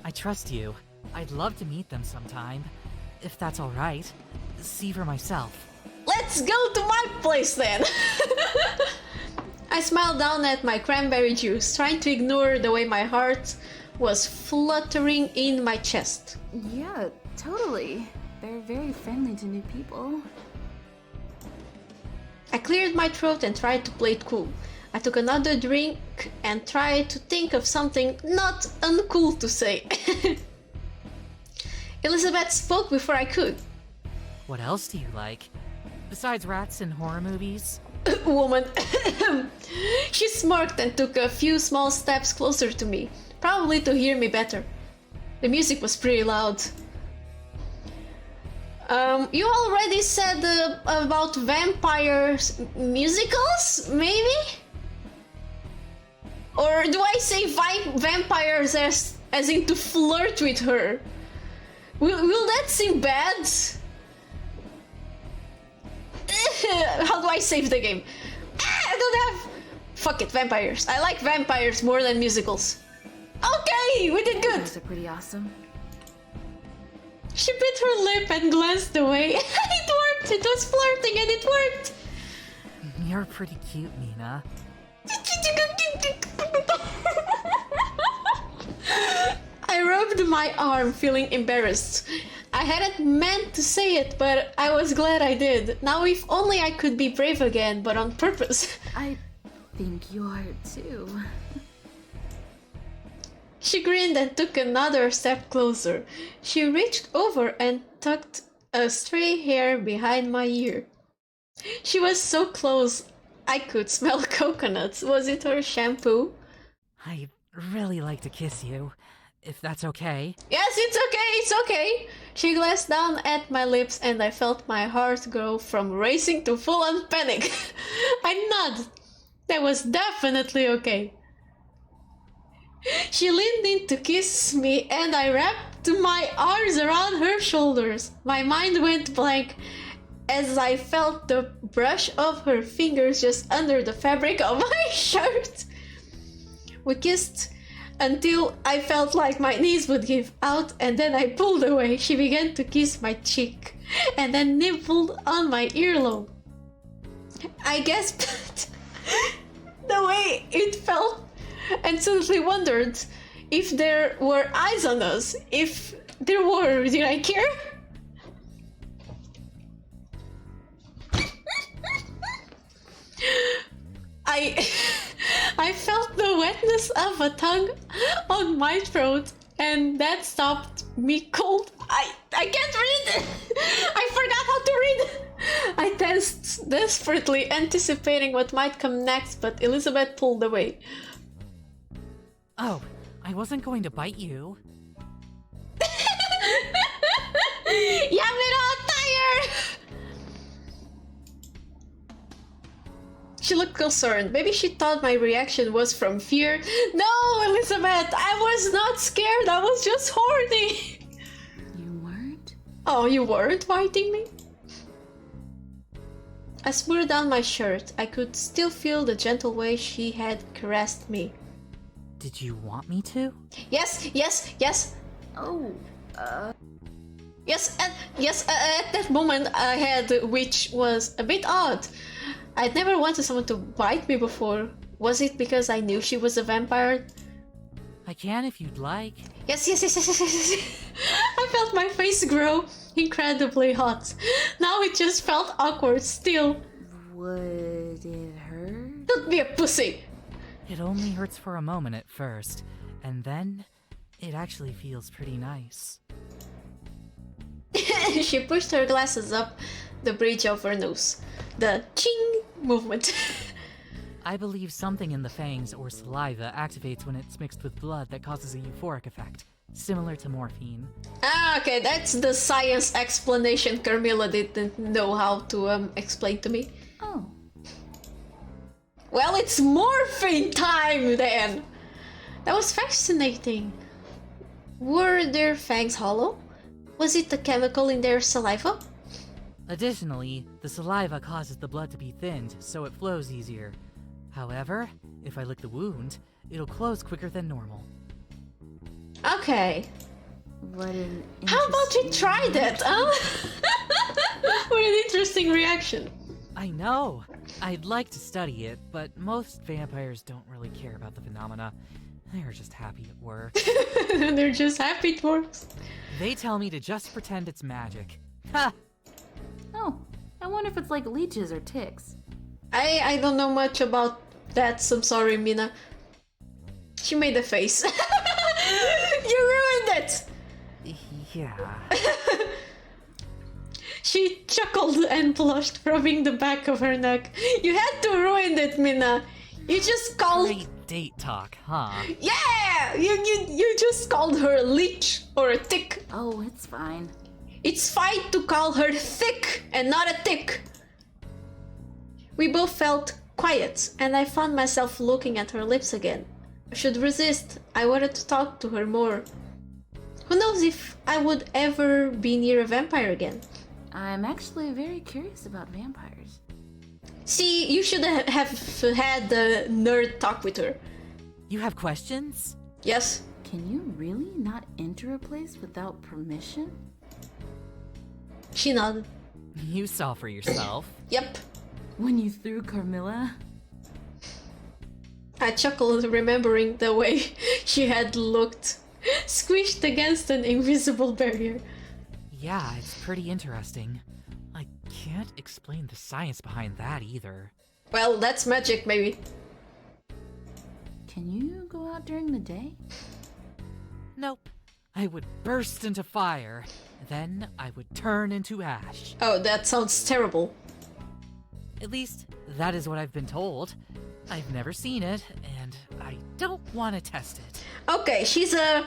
I trust you. I'd love to meet them sometime. If that's alright. See for myself. Let's go to my place then! I smiled down at my cranberry juice, trying to ignore the way my heart was fluttering in my chest. Yeah, totally. They're very friendly to new people. I cleared my throat and tried to play it cool. I took another drink and tried to think of something not uncool to say. Elizabeth spoke before I could. What else do you like? Besides rats and horror movies? Woman. She smirked and took a few small steps closer to me, probably to hear me better. The music was pretty loud. You already said about vampires musicals, maybe? Or do I say vampires as in to flirt with her? Will that seem bad? How do I save the game? I don't have... Fuck it, vampires. I like vampires more than musicals. Okay, we did good. Those are pretty awesome. She bit her lip and glanced away. It worked! It was flirting and it worked! You're pretty cute, Nina. I rubbed my arm, feeling embarrassed. I hadn't meant to say it, but I was glad I did. Now if only I could be brave again, but on purpose. I think you are too. She grinned and took another step closer. She reached over and tucked a stray hair behind my ear. She was so close, I could smell coconuts. Was it her shampoo? I'd really like to kiss you, if that's okay. Yes, it's okay. She glanced down at my lips and I felt my heart go from racing to full-on panic. I nodded. That was definitely okay. She leaned in to kiss me and I wrapped my arms around her shoulders. My mind went blank as I felt the brush of her fingers just under the fabric of my shirt. We kissed until I felt like my knees would give out, and then I pulled away. She began to kiss my cheek and then nibbled on my earlobe. I gasped the way it felt and suddenly wondered if there were eyes on us. If there were, did I care? I felt the wetness of a tongue on my throat, and that stopped me cold. I can't read! I forgot how to read! I tensed desperately, anticipating what might come next, but Elizabeth pulled away. Oh, I wasn't going to bite you. Yamiro, tired! She looked concerned. Maybe she thought my reaction was from fear. No, Elizabeth, I was not scared. I was just horny. You weren't? Oh, you weren't biting me? I smoothed down my shirt. I could still feel the gentle way she had caressed me. Did you want me to? Yes. Oh, Yes, at that moment I had, which was a bit odd. I'd never wanted someone to bite me before. Was it because I knew she was a vampire? I can if you'd like. Yes. I felt my face grow incredibly hot. Now it just felt awkward still. Would it hurt? Don't be a pussy. It only hurts for a moment at first, and then it actually feels pretty nice. She pushed her glasses up the bridge of her nose. The ching movement. I believe something in the fangs or saliva activates when it's mixed with blood that causes a euphoric effect, similar to morphine. Ah, okay, that's the science explanation Carmilla didn't know how to explain to me. Oh. Well, it's morphine time then! That was fascinating. Were their fangs hollow? Was it the chemical in their saliva? Additionally, the saliva causes the blood to be thinned, so it flows easier. However, if I lick the wound, it'll close quicker than normal. Okay. What an How about you interesting- try that, huh? What an interesting reaction. I know! I'd like to study it, but most vampires don't really care about the phenomena. They're just happy it works. They're just happy it works. They tell me to just pretend it's magic. Ha! Oh, I wonder if it's like leeches or ticks. I don't know much about that, so I'm sorry, Mina. She made a face. You ruined it! Yeah. She chuckled and blushed, rubbing the back of her neck. You had to ruin it, Mina. You just called... Great date talk, huh? Yeah! You just called her a leech or a tick. Oh, it's fine. It's fine to call her thick and not a tick. We both felt quiet, and I found myself looking at her lips again. I should resist. I wanted to talk to her more. Who knows if I would ever be near a vampire again. I'm actually very curious about vampires. See, you should have had the nerd talk with her. You have questions? Yes? Can you really not enter a place without permission? She nodded. You saw for yourself. Yep. When you threw Carmilla? I chuckled, remembering the way she had looked, squished against an invisible barrier. Yeah, it's pretty interesting. I can't explain the science behind that either. Well, that's magic, maybe. Can you go out during the day? Nope. I would burst into fire. Then I would turn into ash. Oh, that sounds terrible. At least, that is what I've been told. I've never seen it, and I don't want to test it. Okay, she's a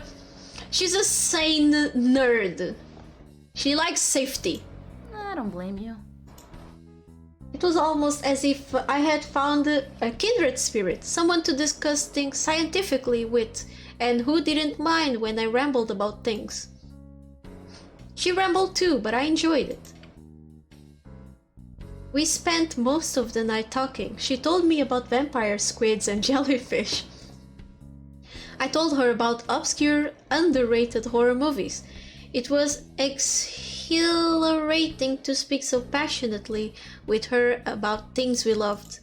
sane nerd. She likes safety. I don't blame you. It was almost as if I had found a kindred spirit, someone to discuss things scientifically with, and who didn't mind when I rambled about things. She rambled too, but I enjoyed it. We spent most of the night talking. She told me about vampire squids and jellyfish. I told her about obscure, underrated horror movies. It was exhilarating to speak so passionately with her about things we loved.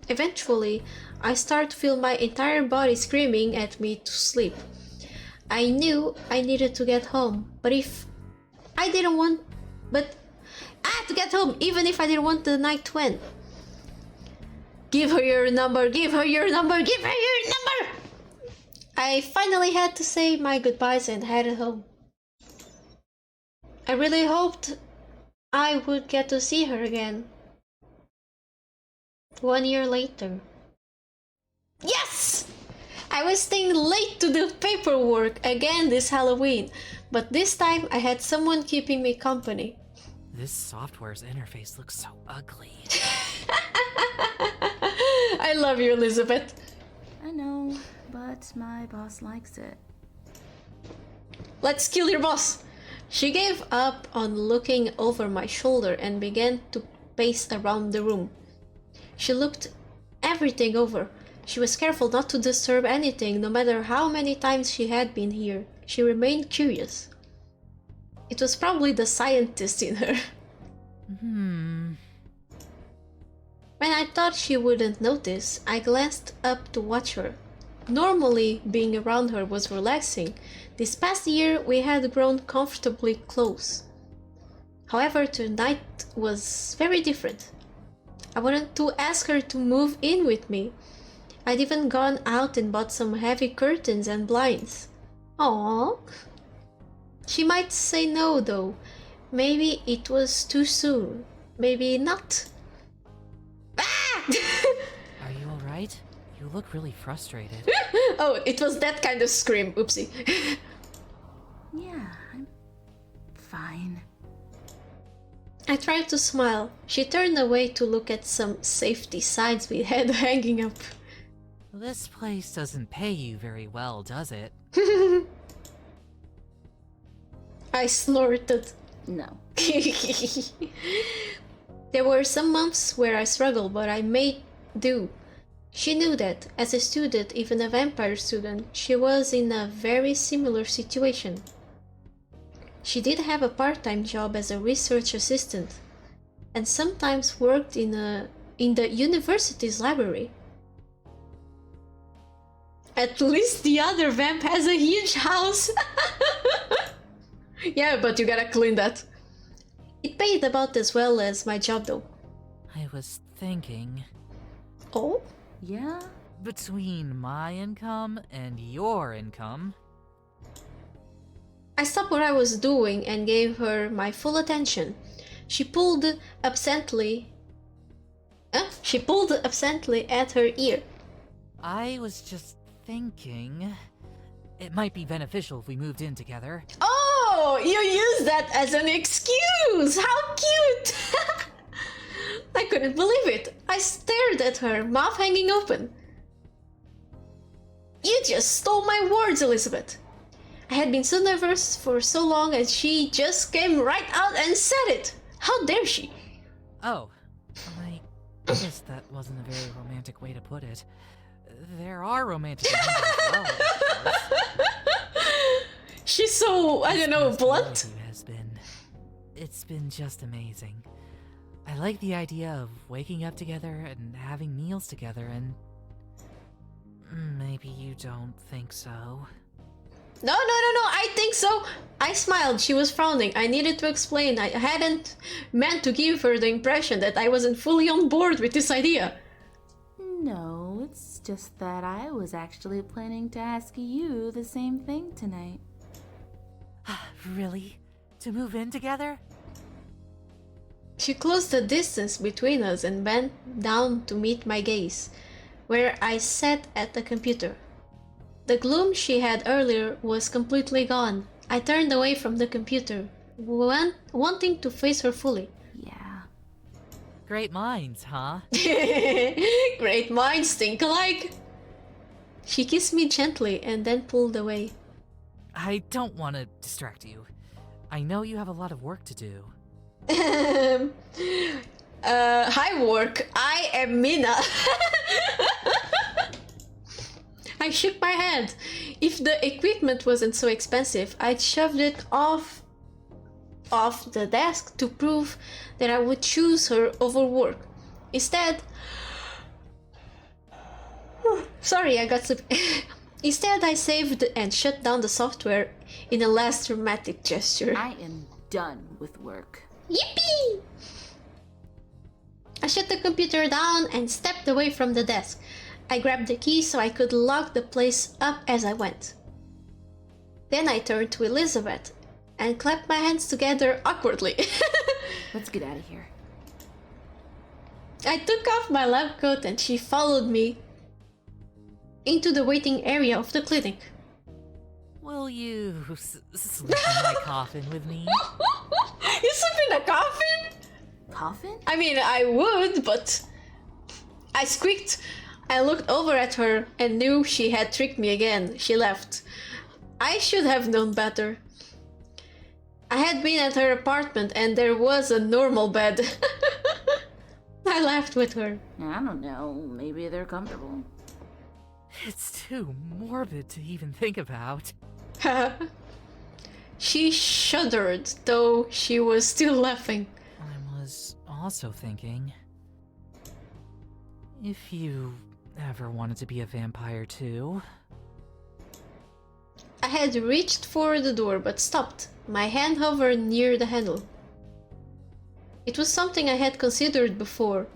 Eventually, I started to feel my entire body screaming at me to sleep. I knew I needed to get home, but I had to get home, even if I didn't want the night to end. Give her your number, give her your number, give her your number! I finally had to say my goodbyes and headed home. I really hoped I would get to see her again. 1 year later. Yes! I was staying late to do paperwork again this Halloween, but this time I had someone keeping me company. This software's interface looks so ugly. I love you, Elizabeth. I know, but my boss likes it. Let's kill your boss. She gave up on looking over my shoulder and began to pace around the room. She looked everything over. She was careful not to disturb anything, no matter how many times she had been here. She remained curious. It was probably the scientist in her. When I thought she wouldn't notice, I glanced up to watch her. Normally, being around her was relaxing. This past year, we had grown comfortably close. However, tonight was very different. I wanted to ask her to move in with me. I'd even gone out and bought some heavy curtains and blinds. Aww. She might say no, though. Maybe it was too soon. Maybe not. Ah! Are you alright? You look really frustrated. Oh, it was that kind of scream. Oopsie. Yeah, I'm fine. I tried to smile. She turned away to look at some safety signs we had hanging up. This place doesn't pay you very well, does it? I snorted. No. There were some months where I struggled, but I made do. She knew that, as a student, even a vampire student, she was in a very similar situation. She did have a part-time job as a research assistant, and sometimes worked in the university's library. At least the other vamp has a huge house. Yeah, but you gotta clean that. It paid about as well as my job, though. I was thinking, Oh? Yeah? between my income and your income, I stopped what I was doing and gave her my full attention. She pulled absently at her ear. I was just thinking it might be beneficial if we moved in together. Oh, you use that as an excuse! How cute! I couldn't believe it. I stared at her, mouth hanging open. You just stole my words, Elizabeth. I had been so nervous for so long and she just came right out and said it. How dare she? Oh, I guess that wasn't a very romantic way to put it. There are romantic endings as well, of course. She's so, I don't know, This blunt. interview has been... It's been just amazing. I like the idea of waking up together and having meals together, and... Maybe you don't think so. No, I think so. I smiled. She was frowning. I needed to explain. I hadn't meant to give her the impression that I wasn't fully on board with this idea. No, it's just that I was actually planning to ask you the same thing tonight. Really? To move in together? She closed the distance between us and bent down to meet my gaze, where I sat at the computer. The gloom she had earlier was completely gone. I turned away from the computer, wanting to face her fully. Yeah. Great minds, huh? Great minds think alike. She kissed me gently and then pulled away. I don't want to distract you. I know you have a lot of work to do. Hi work, I am Mina. I shook my head. If the equipment wasn't so expensive, I'd shoved it off the desk to prove that I would choose her over work. Instead, sorry, I got some. Instead, I saved and shut down the software in a less dramatic gesture. I am done with work. Yippee! I shut the computer down and stepped away from the desk. I grabbed the key so I could lock the place up as I went. Then I turned to Elizabeth and clapped my hands together awkwardly. Let's get out of here. I took off my lab coat and she followed me into the waiting area of the clinic. Will you sleep in my coffin with me? You sleep in a coffin? Coffin? I mean, I would, but... I squeaked. I looked over at her and knew she had tricked me again. She left. I should have known better. I had been at her apartment and there was a normal bed. I laughed with her. I don't know. Maybe they're comfortable. It's too morbid to even think about. She shuddered, though she was still laughing. I was also thinking... If you ever wanted to be a vampire too, had reached for the door but stopped. My hand hovered near the handle. It was something I had considered before.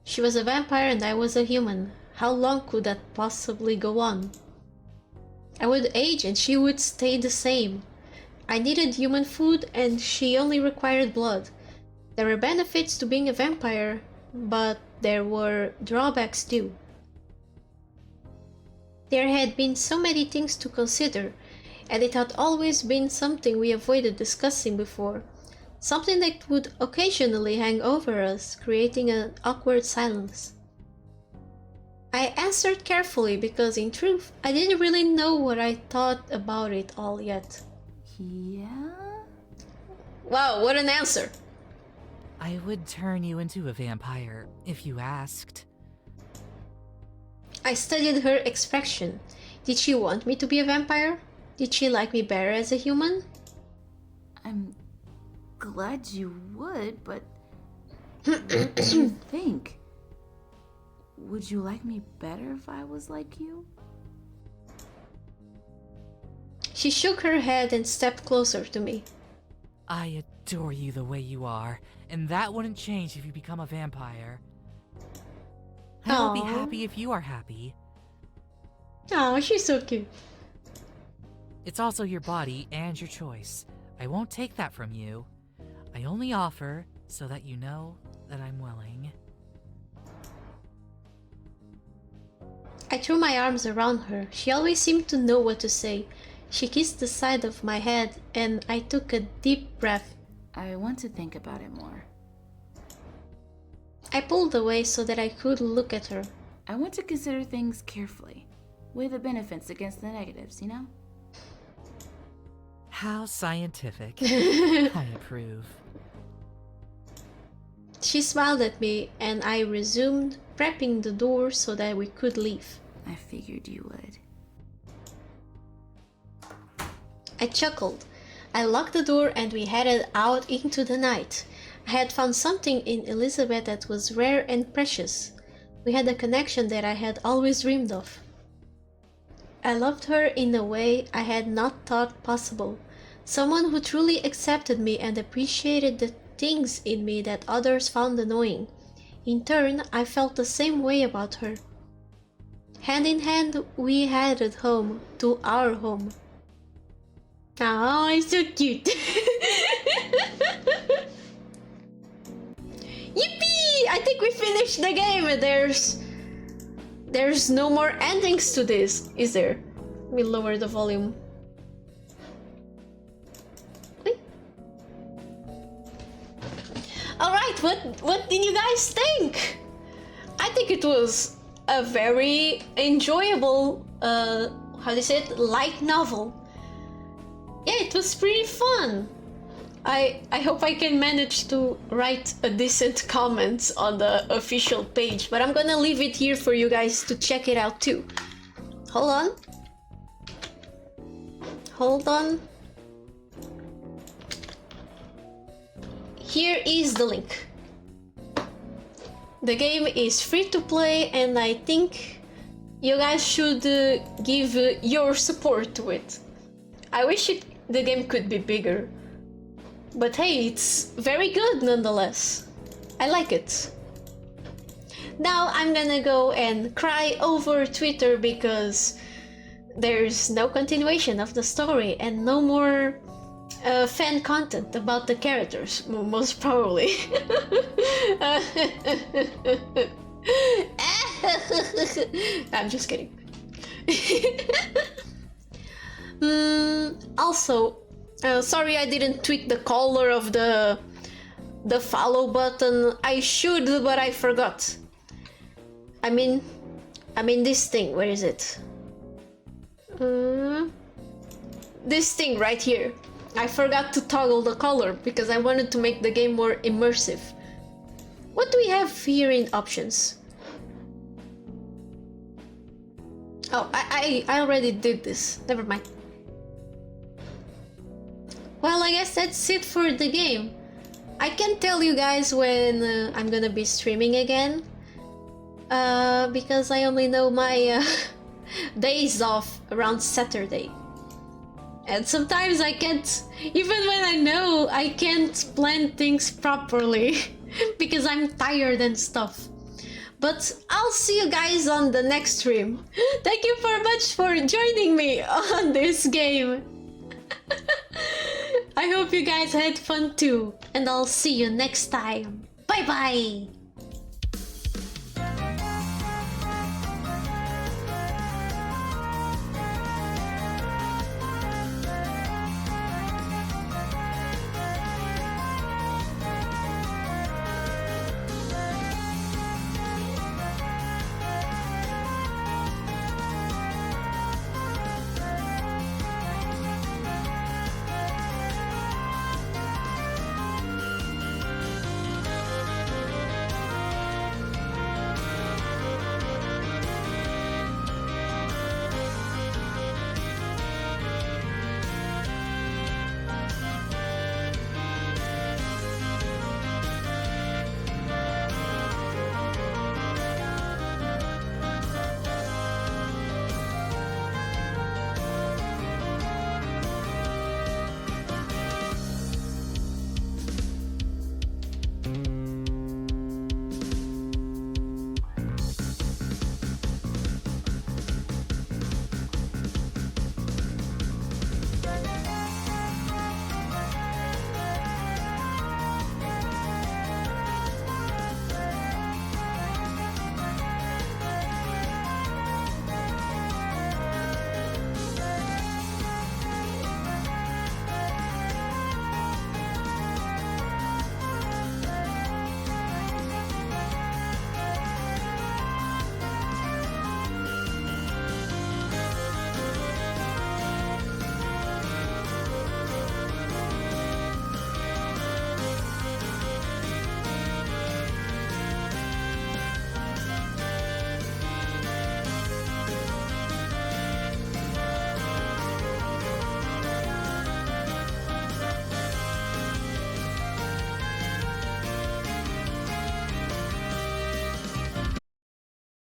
She was a vampire and I was a human. How long could that possibly go on? I would age and she would stay the same. I needed human food and she only required blood. There were benefits to being a vampire, but there were drawbacks too. There had been so many things to consider, and it had always been something we avoided discussing before. Something that would occasionally hang over us, creating an awkward silence. I answered carefully because, in truth, I didn't really know what I thought about it all yet. Yeah? Wow, what an answer! I would turn you into a vampire if you asked. I studied her expression. Did she want me to be a vampire? Did she like me better as a human? I'm glad you would, but what do you think? Would you like me better if I was like you? She shook her head and stepped closer to me. I adore you the way you are, and that wouldn't change if you become a vampire. I will be Aw. happy if you are happy. Oh, she's so cute. It's also your body and your choice. I won't take that from you. I only offer so that you know that I'm willing. I threw my arms around her. She always seemed to know what to say. She kissed the side of my head and I took a deep breath. I want to think about it more. I pulled away so that I could look at her. I want to consider things carefully. Weigh the benefits against the negatives, you know? How scientific. I approve. She smiled at me and I resumed prepping the door so that we could leave. I figured you would. I chuckled. I locked the door and we headed out into the night. I had found something in Elizabeth that was rare and precious. We had a connection that I had always dreamed of. I loved her in a way I had not thought possible. Someone who truly accepted me and appreciated the things in me that others found annoying. In turn, I felt the same way about her. Hand in hand, we headed home, to our home. Oh, it's so cute. Yippee! I think we finished the game. There's no more endings to this, is there? Let me lower the volume. Wait. All right, what did you guys think? I think it was a very enjoyable, how do you say it, light novel. Yeah, it was pretty fun. I hope I can manage to write a decent comment on the official page, but I'm gonna leave it here for you guys to check it out too. Hold on. Hold on. Here is the link. The game is free to play and I think you guys should give your support to it. I wish the game could be bigger. But hey, it's very good nonetheless. I like it. Now I'm gonna go and cry over Twitter because there's no continuation of the story and no more fan content about the characters, most probably. I'm just kidding. Also, sorry I didn't tweak the color of the follow button. I should, but I forgot. I mean this thing. Where is it? This thing right here. I forgot to toggle the color because I wanted to make the game more immersive. What do we have here in options? Oh, I already did this. Never mind. Well, I guess that's it for the game. I can't tell you guys when I'm gonna be streaming again. Because I only know my days off around Saturday. And sometimes I can't, even when I know I can't plan things properly because I'm tired and stuff. But I'll see you guys on the next stream. Thank you very much for joining me on this game. I hope you guys had fun too. And I'll see you next time. Bye bye!